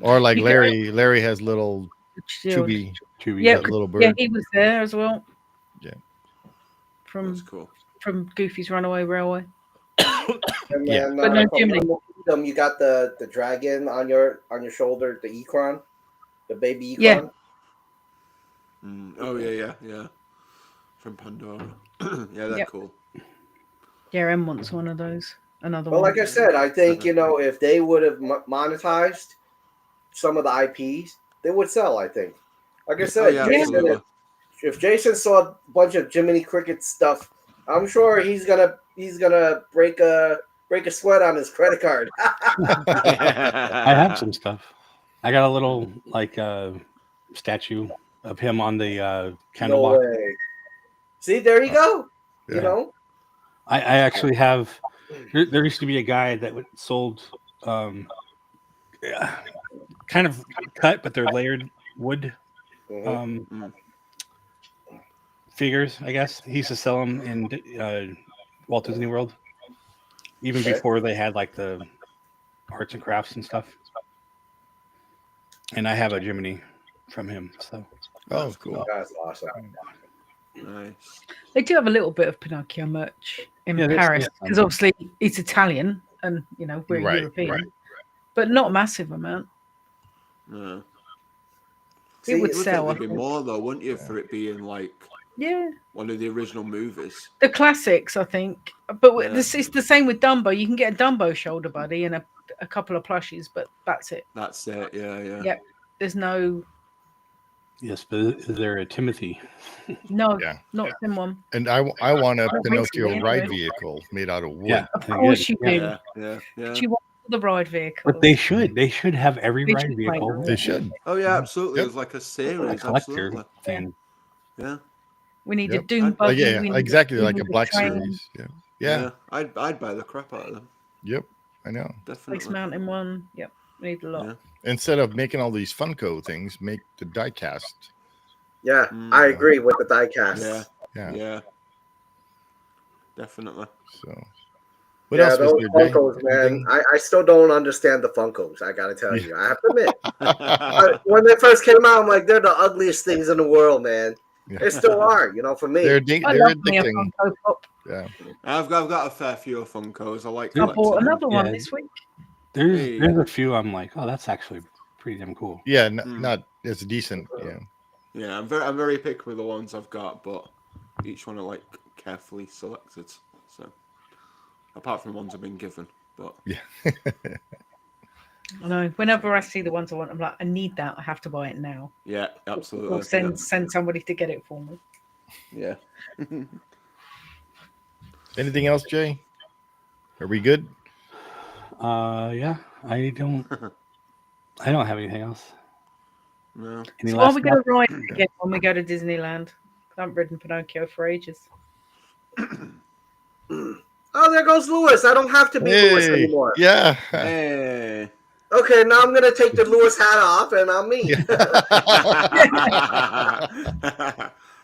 Or like You Larry. Larry has little Shield. chubby, Chewie. Yeah, that little bird. yeah, he was there as well. Yeah. That's From cool. Goofy's Runaway Railway. And Yeah. then, But no from Jiminy. Animal Kingdom, you got the dragon on your shoulder, the Ekron, the baby Ekron. Yeah. Oh yeah. From Pandora. Yeah, they're Yep. cool. Yeah, M wants one of those. Another But one. like I said, I think if they would have monetized some of the IPs, they would sell. I think. Like I Oh, said, yeah, Jason, absolutely. if Jason saw a bunch of Jiminy Cricket stuff, I'm sure he's gonna break a sweat on his credit card. I have some stuff. I got a little like statue of him on the candle No box. way. See, there you go. Yeah. You know, I actually have. There used to be a guy that sold kind of cut, but they're layered wood Mhm. figures. I guess he used to sell them in Walt Disney World, even Okay. before they had like the arts and crafts and stuff. And I have a Jiminy from him. So Oh, That's cool. That's awesome. Nice. They do have a little bit of Pinocchio merch in Yeah, there's- Paris yeah. because obviously it's Italian and we're Right, European, right. but not a massive amount. Yeah. It would You would sell. think there'd be more though, wouldn't you, for it being like Yeah, one of the original movies? the classics, I think. But Yeah. it's the same with Dumbo. You can get a Dumbo shoulder buddy and a couple of plushies, but that's it. That's it. Yeah. Yep. There's no yes, but is there a Timothy? Yeah. not thin one. And I want a Well, Pinocchio basically, ride anyway. vehicle made out of wood. Yeah, Of they course did. you Yeah. do. Yeah. But you want the ride vehicle. But they should. They should have every They ride should vehicle. make They should. Oh yeah, absolutely. Yep. It was like a A series. collector Absolutely. thing. Yeah. We need Yep. a Doom Like, buggy. yeah, we need exactly we like need a Black train, Series. Yeah. I'd buy the crap out of them. Yep. I know. Space Definitely. Mountain one. Yep. We need a lot. Yeah. Instead of making all these Funko things, make the diecast. Yeah, Mm. I agree with the diecast. Yeah. Yeah. Yeah. Definitely. So, what Yeah, else was those there, Jay? Funkos, man. Anything? I still don't understand the Funkos. I gotta tell you, I have to admit. yeah. When they first came out, I'm like, they're the ugliest things in the world, man. Yeah. They still are, for me. They're I they're love me a addicting. Funko Pop. Yeah. I've got a fair few of Funkos. I like. I bought collecting them. another one Yeah. this week. Hey. There's a few I'm like, oh, that's actually pretty damn cool. Yeah. Mm. Not as decent. Yeah. Yeah, I'm very picky with the ones I've got, but each one are like carefully selected. So, apart from the ones I've been given, but I know. Whenever I see the ones I want, I'm like, I need that. I have to buy it now. yeah, absolutely. Or send somebody to get it for me. Yeah. Anything else, Jay? Are we good? Yeah, I don't have anything else. No. Any So are last we going to ride it again when we go to Disneyland? I haven't ridden Pinocchio for ages. Oh, there goes Lewis. I don't have to be Lewis Hey, anymore. yeah. Hey. Okay, now I'm gonna take the Lewis hat off, and I'm me.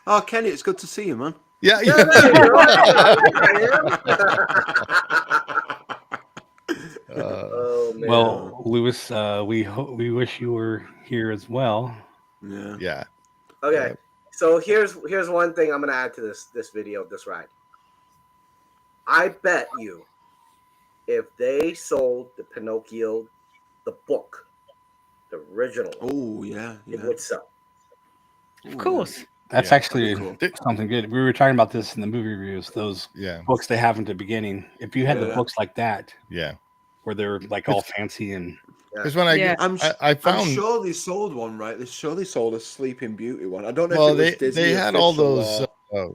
Oh, Kenny, it's good to see you, man. Yeah. Yeah, there you go. Oh man. Well, Lewis, we wish you were here as well. Yeah. Yeah. Okay, so here's one thing I'm gonna add to this video, this ride. I bet you, if they sold the Pinocchio, the book, the original, Oh, yeah. it Yeah. would sell. Of course. That's Yeah, actually that'd be something good. We were talking about this in the movie reviews. Those Yeah. books they have at the beginning. If you had the Yeah. books like that, Yeah. where they're like all fancy and Because when Yeah. I I'm found sure they sold one, right? They surely sold a Sleeping Beauty one. I don't know well if it was Disney they had all official those or-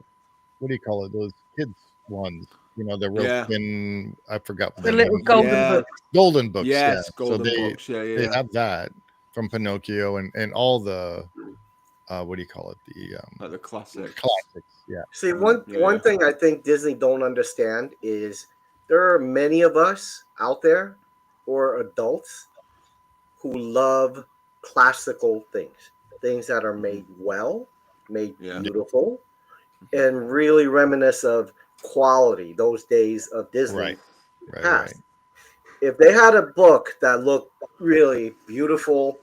what do you call it? Those kids ones. The real Yeah. thin. I forgot The the little name. golden Yeah. book. golden books. Yes, yeah. golden so they books. Yeah, they yeah. have that. from Pinocchio and all the what do you call it? The Like the classic. classics. Yeah. See, one thing I think Disney don't understand is there are many of us out there who are adults who love classical things that are made well, made beautiful, and really reminisce of quality, those days of Disney past. If they had a book that looked really beautiful,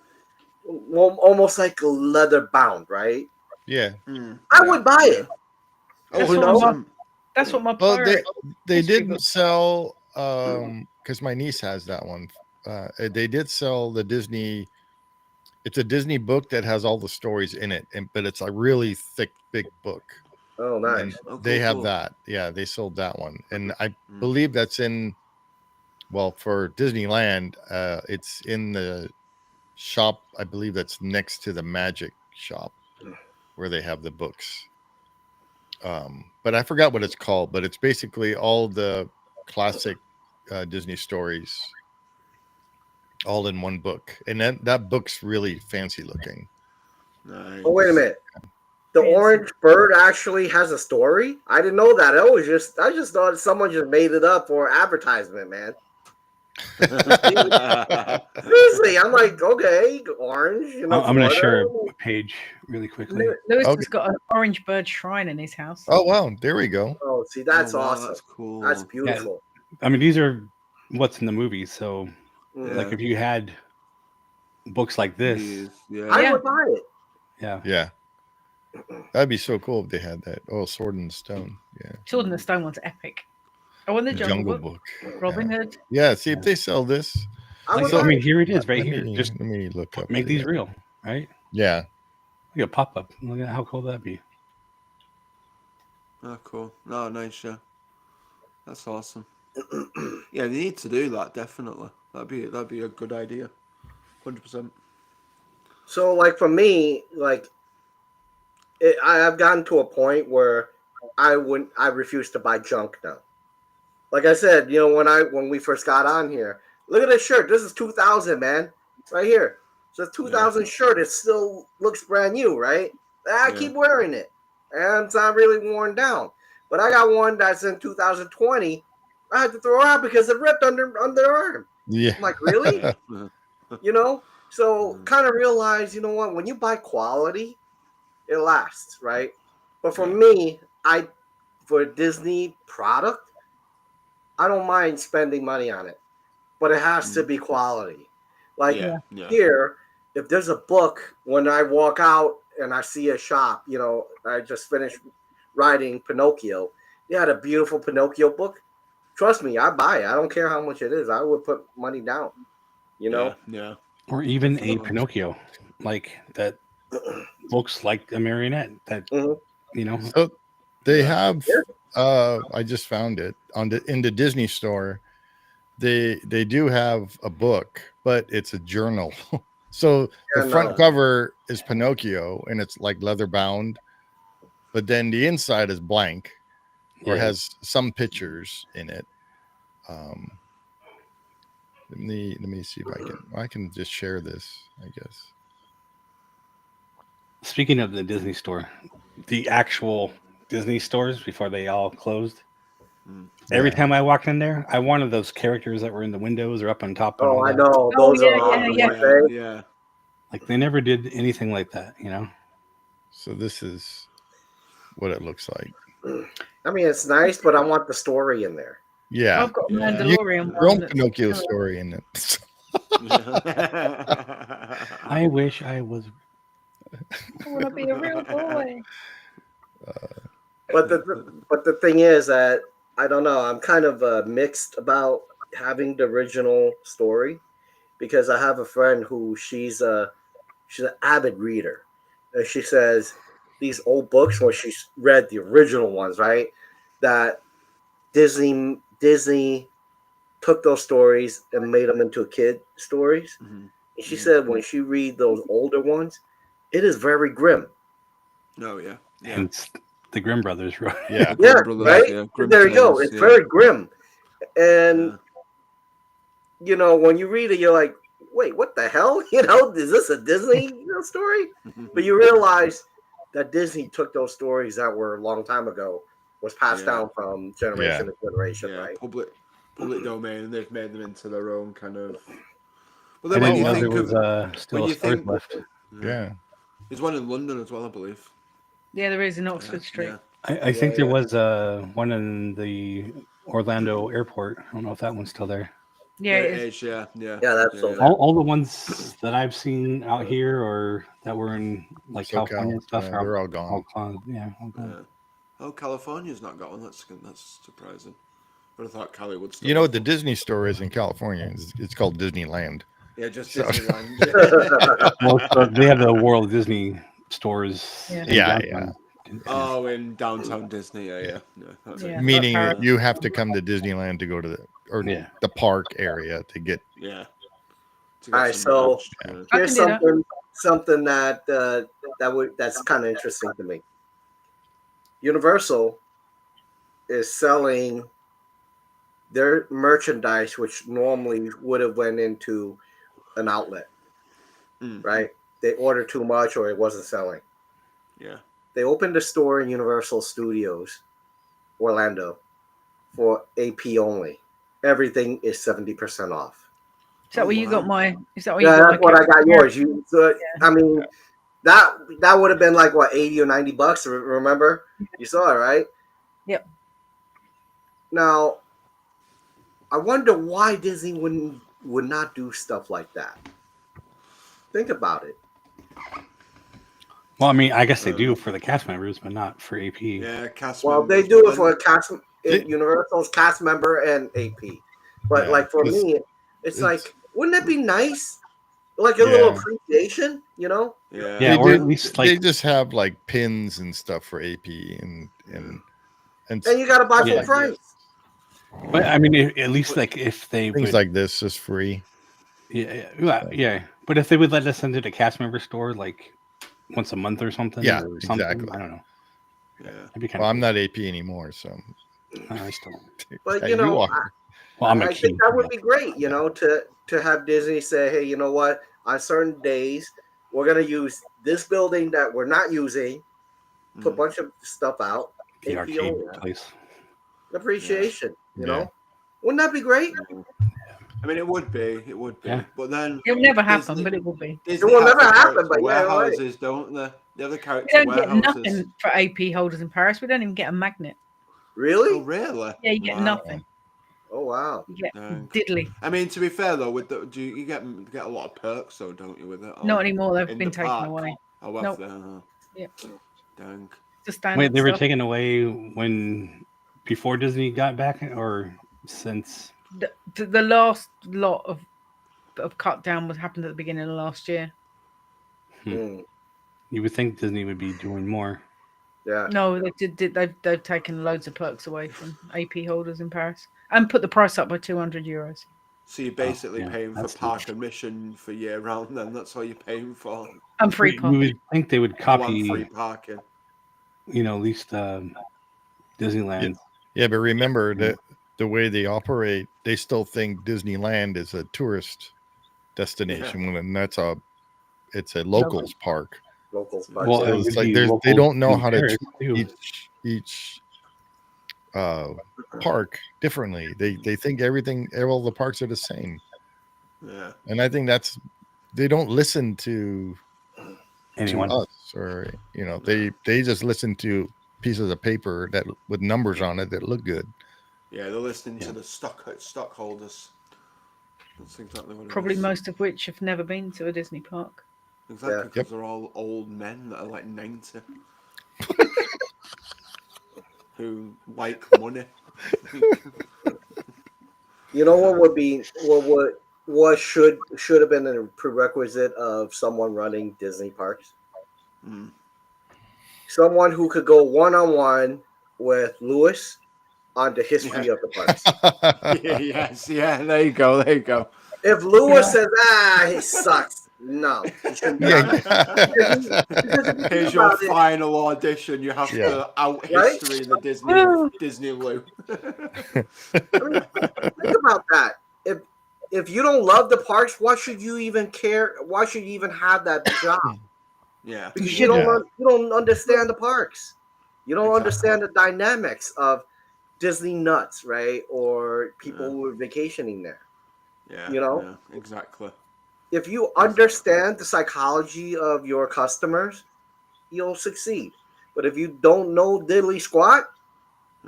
almost like leather bound, right? Yeah. I would buy it. That's what my Well, pirate. they didn't sell because my niece has that one. They did sell the Disney. It's a Disney book that has all the stories in it, but it's a really thick, big book. Oh, nice. And they have that. Yeah, they sold that one, and I believe that's in. Well, for Disneyland, it's in the shop. I believe that's next to the Magic shop, where they have the books. But I forgot what it's called. But it's basically all the classic Disney stories, all in one book, and that book's really fancy looking. Nice. Oh, wait a minute. The orange bird actually has a story? I didn't know that. I just thought someone just made it up for advertisement, man. Seriously, I'm like, okay, orange. You know, I'm going to share a page really quickly. Lewis has got an orange bird shrine in his house. Oh wow, there we go. Oh, see, that's awesome. That's cool. That's beautiful. Yeah. I mean, these are what's in the movie. So, like, if you had books like this, I would buy it. Yeah. That'd be so cool if they had that. Oh, Sword in the Stone. Yeah. Sword in the Stone one's epic. Oh, and the Jungle Book. Robin Hood. Yeah, see if they sell this. I mean, here it is, right here. Just let me look up. Make these real, right? Yeah. Look at pop up. Look at how cool that'd be. Oh, cool. No, nice, yeah. That's awesome. Yeah, they need to do that, definitely. That'd be a good idea. 100%. So, like, for me, like, I've gotten to a point where I refuse to buy junk now. Like I said, you know, when we first got on here, look at this shirt. This is 2000, man, right here. So 2000 shirt. It still looks brand new, right? I keep wearing it, and it's not really worn down. But I got one that's in 2020. I had to throw it out because it ripped underarm. Yeah. I'm like, really? You know? So kind of realize, you know what? When you buy quality, it lasts, right? But for me, for a Disney product, I don't mind spending money on it, but it has to be quality. Like here, if there's a book, when I walk out and I see a shop, you know, I just finished writing Pinocchio. They had a beautiful Pinocchio book. Trust me, I buy it. I don't care how much it is. I would put money down, you know? Yeah. Or even a Pinocchio, like that looks like a marionette. That you know. So they have. I just found it in the Disney store. They do have a book, but it's a journal. So the front cover is Pinocchio, and it's like leather bound, but then the inside is blank, or has some pictures in it. Let me see if I can just share this, I guess. Speaking of the Disney store, the actual Disney stores before they all closed. Every time I walked in there, I wanted those characters that were in the windows or up on top. Oh, I know. Those Yeah. Like they never did anything like that, you know. So this is what it looks like. I mean, it's nice, but I want the story in there. Yeah, I've got a Mandalorian. Your own Pinocchio story in it. I wish I was. I want to be a real boy. But the thing is that I don't know. I'm kind of mixed about having the original story because I have a friend who she's an avid reader, and she says these old books when she's read the original ones, right? That Disney took those stories and made them into kid stories. And she said when she read those older ones, it is very grim. Oh yeah. And it's the Grimm brothers, right? Yeah, brothers, right. Yeah. There you go. It's very grim, and you know when you read it, you're like, wait, what the hell? Is this a Disney story? But you realize that Disney took those stories that were a long time ago, was passed Yeah. down from generation to generation, yeah, right? public domain, and they've made them into their own kind of. But I then when didn't you know think there of was still when a you store think, left. Yeah. there's one in London as well, I believe. Yeah, there is in Oxford Street. Yeah. I think there Yeah. was one in the Orlando airport. I don't know if that one's still there. Yeah, it it is. is. Yeah, that's still there. All the ones that I've seen out here or that were in like SoCal, California and stuff, they're all gone. all gone. Yeah, all gone. Yeah. Oh, California's not got one. That's surprising. But I thought Cali would still. You know have what the one. Disney store is in California? It's called Disneyland. Yeah, just So- Disneyland. Well, they have the World Disney stores. Yeah. in Yeah, downtown. Oh, in downtown Disney. Yeah. That's Yeah. it. Meaning Paris. you have to come to Disneyland to go to the park area to get. Yeah. All right, so Yeah. I here's can do that. something that's kind of interesting to me. Universal is selling their merchandise, which normally would have went into an outlet, right? They ordered too much or it wasn't selling. Yeah. They opened a store in Universal Studios, Orlando, for AP only. Everything is 70% off. Is that Oh, where you wow. got my? Is that where you Yeah, got that's my? what I got yours. Yeah. I mean, that would have been like what, $80 or $90. Remember, you saw it, right? Yep. Now, I wonder why Disney would not do stuff like that. Think about it. Well, I mean, I guess they do for the cast members, but not for AP. Yeah, cast Well, members, they do but it for a cast, It- Universal's cast member and AP. But Yeah, like for it's- me, it's like, wouldn't it be nice? Like a Yeah. little appreciation, Yeah. Yeah, or do- at least they like just have like pins and stuff for AP and And you got to buy full Yeah. price. But I mean, at least like if they things would, like this is free. yeah. But if they would let us into the cast member store like once a month or something, Yeah, or something, exactly. I don't know. Yeah. That'd be kind Well, of. I'm not AP anymore, so I still. But Yeah, you know, are. Well, I'm a I key. think that would be great, to have Disney say, hey, you know what? On certain days, we're gonna use this building that we're not using, put a bunch of stuff out. The AP arcade only. place. Appreciation, Yeah. Wouldn't that be great? I mean, it would be. Yeah. But then It'll never happen, Disney- but it will be. Disney It will have never the happen, character but yeah, right. warehouses, don't they? They have the We character don't get warehouses. nothing for AP holders in Paris. We don't even get a magnet. Really? Oh, really? Yeah, you get Wow. nothing. Oh wow. You get Dang. diddly. I mean, to be fair though, with do you get a lot of perks though, don't you? With it? Or Not anymore. They've in been the taken park? away. Oh, have Nope. they? Huh? Yep. Dang. The standard Wait, they were stuff. taken away when before Disney got back, or since? The last lot of cut down was happened at the beginning of last year. Mm, You would think Disney would be doing more. yeah. No, they've taken loads of perks away from AP holders in Paris and put the price up by €200. So you're basically yeah, paying for that's park admission for year round. Then that's all you're paying for. And free You parking. would think they would One copy, free parking. at least Disneyland. Yeah, but remember that the way they operate, they still think Disneyland is a tourist destination when it's a locals park. Local Well, So it it's would like be they local don't know in how to Paris, too. treat each park differently. They think all the parks are the same, Yeah. and I think they don't listen to Anyone? us, or they just listen to pieces of paper that with numbers on it that look good. Yeah, they're listening to the stockholders. That's exactly what it Probably is. most of which have never been to a Disney park. Exactly, Yeah. because they're all old men that are like 90 who like money. You know what would be what should have been a prerequisite of someone running Disney parks? Mm. Someone who could go one-on-one with Lewis on the history of the parks. Yes, yeah, there you go. If Lewis says, he sucks, no. He shouldn't be on it. Because if you think Here's your about it, final audition. You have to out Right? history the Disney Lou. I mean, think about that. if you don't love the parks, why should you even care? Why should you even have that job? Yeah. Because should- you don't understand the parks. You don't Exactly. understand the dynamics of Disney nuts, right? Or people who are vacationing there. Yeah. You know? Yeah, exactly. If you understand the psychology of your customers, you'll succeed. But if you don't know diddly squat,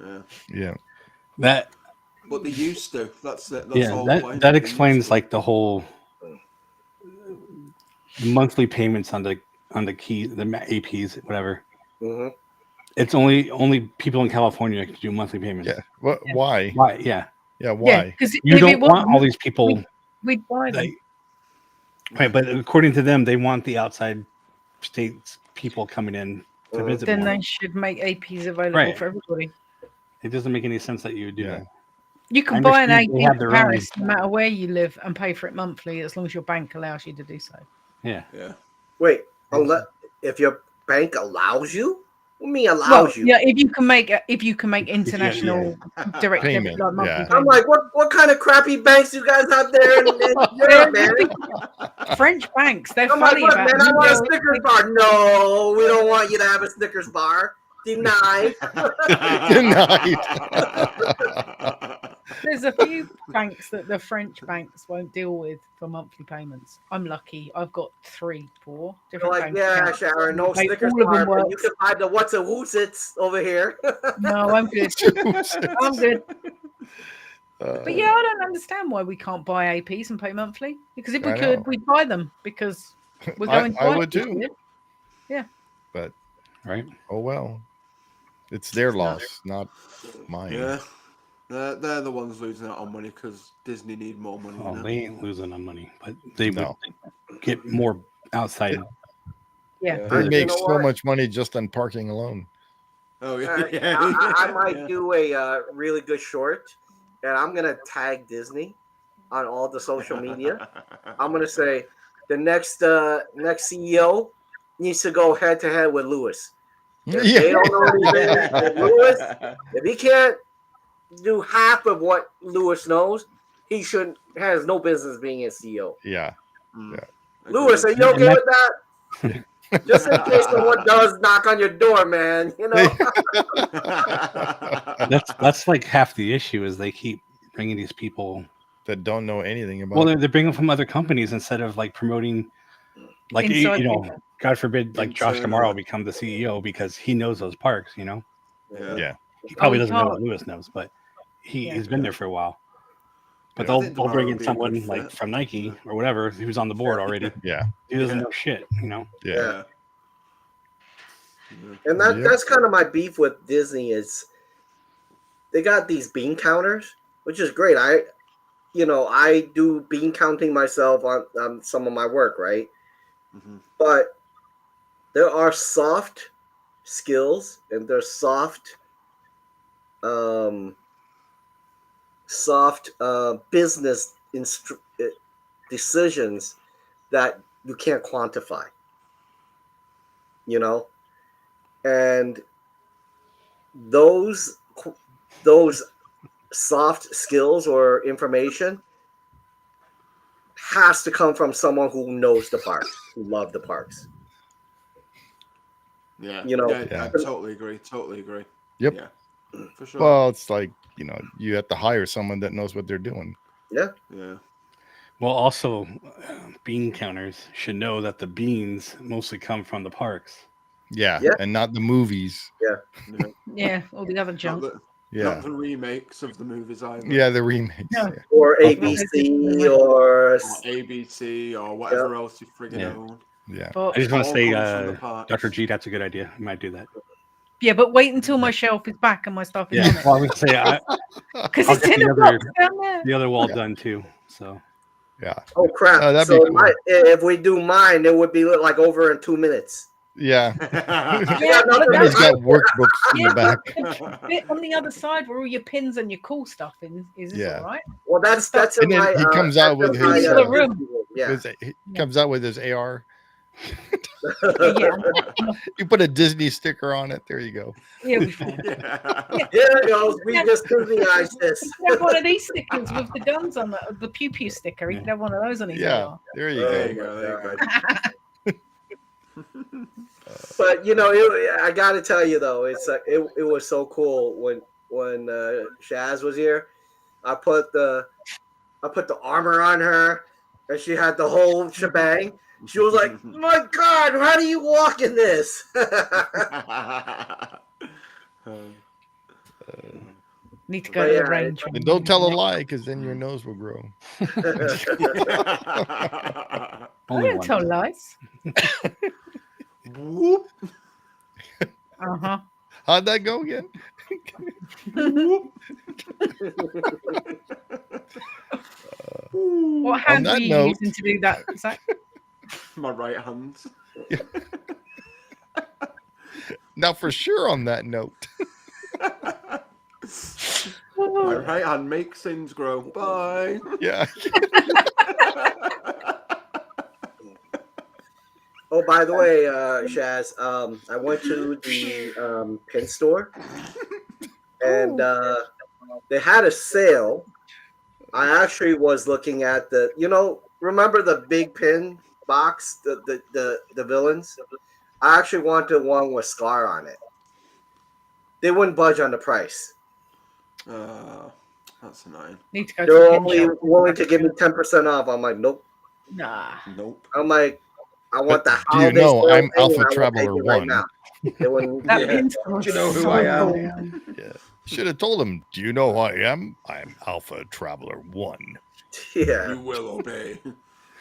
Yeah. Yeah. That But they used to. That's it. That's yeah, all. that explains like the whole monthly payments on the key, the APs, whatever. mhm. It's only people in California can do monthly payments. Yeah. What? Why? Why? Yeah. Yeah. Yeah, Why? because You don't want all these people. we'd buy them. Like, right, but according to them, they want the outside states people coming in to visit Then more. they should make APs available Right. for everybody. It doesn't make any sense that you would do Yeah. that. You can I buy an understand AP they have in their Paris no matter where you live and pay for it monthly as long as your bank allows you to do so. Yeah. Yeah. Wait, if your bank allows you? What do you mean allows you? Yeah, if you can make international direct debit Payment, like monthly yeah. I'm payments. like, what kind of crappy banks you guys have there in Europe, man? French banks, they're I'm like, funny look, about man, I want a Snickers bar. No, we don't want you to have a Snickers bar. Denied. There's a few banks that the French banks won't deal with for monthly payments. I'm lucky. I've got 4 They're different like, bank yeah, accounts. Sharon, no They- Snickers all of them bar, but you works. can buy the what's a whoosits over here. No, I'm good. I'm good. But yeah, I don't understand why we can't buy APs and pay monthly. Because if we I could, know. we'd buy them because we're I- going. I to would this too. year. But Right. oh well, it's their loss, not mine. Yeah. They're the ones losing out on money because Disney need more money. Well, now. they ain't losing on money, but they No. would get more outside. Yeah. They visitors. make know so what? much money just on parking alone. Oh yeah. I might do a really good short, and I'm gonna tag Disney on all the social media. I'm gonna say the next CEO needs to go head to head with Lewis. If they don't know anything, if Lewis, if he can't do half of what Lewis knows, he has no business being a CEO. Yeah. Lewis, are you okay with that? Just in case someone does knock on your door, man. You know. That's like half the issue is they keep bringing these people. That don't know anything about. Well, they're bringing from other companies instead of like promoting, like Inside you know, people. God forbid, like Josh Internally. Tomorrow become the CEO because he knows those parks. You know, Yeah. he probably he doesn't know can't. what Lewis knows, but Yeah. he's been there for a while. But Yeah, I they'll think bring Tomorrow in would be a someone good like fit. from Nike or whatever who's on the board already. Yeah. He doesn't Yeah. know shit. You know. Yeah. And Yep. that's kind of my beef with Disney is they got these bean counters, which is great. I do bean counting myself on some of my work, right? Mhm. But there are soft skills and there's soft business decisions that you can't quantify, you know, and those soft skills or information has to come from someone who knows the parks, who love the parks. Yeah. You know. Yeah, I totally agree. Totally agree. Yep. Yeah. For sure. Well, it's like, you have to hire someone that knows what they're doing. Yeah. Yeah. Well, also, bean counters should know that the beans mostly come from the parks. Yeah. Yeah. And not the movies. Yeah, all the other Not junk. the, Yeah. not the remakes of the movies either. Yeah, the remakes. No. Yeah. Or ABC or Or ABC or whatever else you friggin' Yeah. own. Yeah. But, I just want to All say, comes from the parks. Dr. G, that's a good idea. I might do that. yeah, but wait until my shelf is back and my stuff is Yeah. on it. Well, I would say Because I'll it's get in the the other- box down there. the other wall done too. So Yeah. oh crap! that'd So be cool. if we do mine, it would be like over in 2 minutes. Yeah. Yeah, but nothing He's to got workbooks in Yeah, the back. the bit on the other side where all your pins and your cool stuff is Yeah. all right. Well, that's in And then my. he comes out that's with in my, his, the room. Yeah. He comes out with his AR. Yeah, You put a Disney sticker on it. There you go. it'll be fine. Yeah. Here it goes. We just Disneyized this. You can have one of these stickers with the guns on the pew pew sticker. You can have one of those on his Yeah, AR. there you There go. you go. There you go. But I got to tell you though, it was so cool when Shaz was here. I put the armor on her, and she had the whole shebang. She was like, "My God, how do you walk in this?" Need to go But to yeah, the range. And don't tell a lie, because then your nose will grow. I Only don't one. tell lies. Whoop. Uh-huh. How'd that go again? What hand were that you note- using to do that, Zach? My right hand. Now, for sure, on that note. My right hand makes things grow. Bye. Yeah. Oh, by the way, Shaz, I went to the pin store, and they had a sale. I actually was looking at remember the big pin box, the villains? I actually wanted one with Scar on it. They wouldn't budge on the price. That's annoying. Need to go to They're the pin only shop. willing to give me 10% off. I'm like, nope. Nah. Nope. I'm like, I want the Do you holiday know sale I'm thing, and Alpha I will take Traveler it right 1? now. They wouldn't. That Yeah. pin store Do you know is who so I am? cool. Yeah. Should have told him, do you know who I am? I'm Alpha Traveler 1. Yeah. You will obey.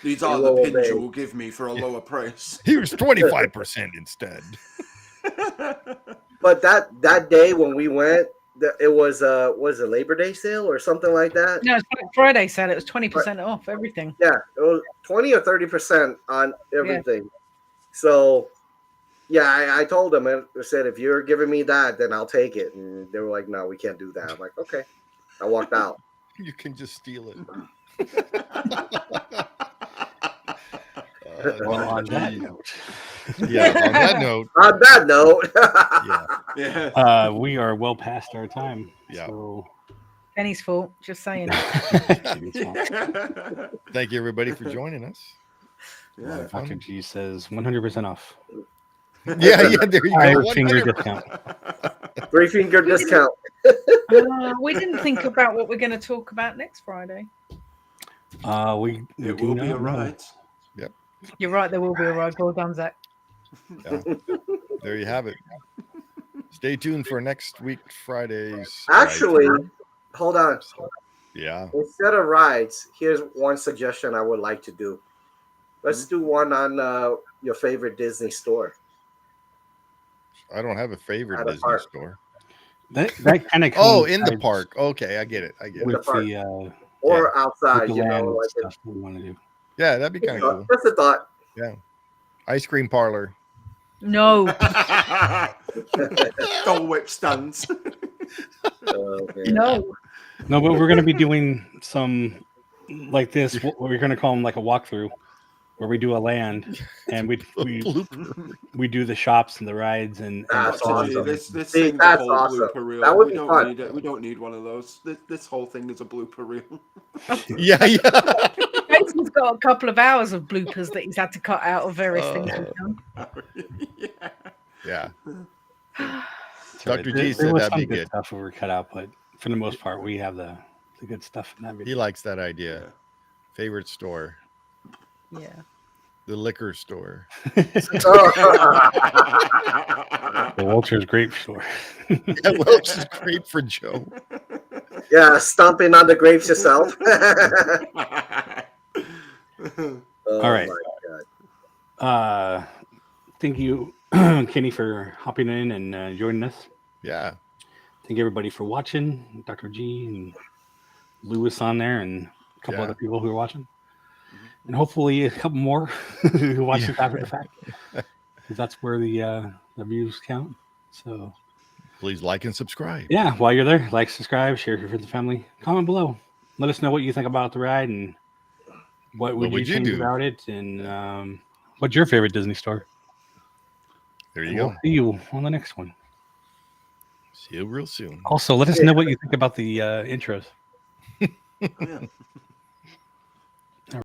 These You are the will pins obey. you will give me for a lower price. Here's 25% instead. But that day when we went, it was a Labor Day sale or something like that. No, it's Black Friday sale. It was 20% off everything. Yeah, it was 20 or 30% on everything. So, yeah, I told them, I said, if you're giving me that, then I'll take it. And they were like, no, we can't do that. I'm like, okay. I walked out. You can just steal it. Well, on that Gee. note, Yeah, on that note, On that note, yeah. Yeah. we are well past our time. Yeah. So Penny's fault. Just saying. Thank you, everybody, for joining us. Yeah. Dr. G says 100% off. Yeah, there you Fire go. finger 100%. discount. 3-finger discount. We didn't think about what we're going to talk about next Friday. We It do will be not a know. ride. You're right. There will be a ride. Well done, Zach. Yeah. There you have it. Stay tuned for next week Friday's. Actually, ride. hold on. Yeah. Instead of rides, here's one suggestion I would like to do. Let's do one on your favorite Disney store. I don't have a favorite At a Disney park. store. That kind of Oh, in the park. Okay, I get it. In with the park. the Or outside, with the land like stuff we want to do. Yeah, that'd be kind of cool. Just a thought. Ice cream parlor. No. Dole whip stands. Okay. No. No, but we're going to be doing some like this. What we're going to call them like a walkthrough, where we do a land and we do the shops and the rides and That's the awesome. stores. This See, thing's a that's whole awesome. blooper reel. That would we be don't fun. need it. We don't need one of those. This whole thing is a blooper reel. Yeah. Jason's got a couple of hours of bloopers that he's had to cut out of various things we've done. Yeah. Yeah. So Dr. G there said was that'd some be good good. stuff we were cut out, but for the most part, we have the good stuff in that He video. likes that idea. Favorite store. Yeah. The liquor store. The Walter's Grape Store. Yeah, Welch's great for Joe. Yeah, stomping on the grapes yourself. All right. My God. Thank you, Kenny, for hopping in and joining us. Yeah. Thank everybody for watching. Dr. G and Lewis on there, and a couple Yeah. other people who are watching, and hopefully a couple more who watch this after the fact, because that's where the views count. So Please like and subscribe. yeah, while you're there, like, subscribe, share with your friends and family, comment below, let us know what you think about the ride and what would you would you change do? about it, and what's your favorite Disney store? There you We'll go. see you on the next one. See you real soon. Also, let us know what you think about the intros. Oh, yeah.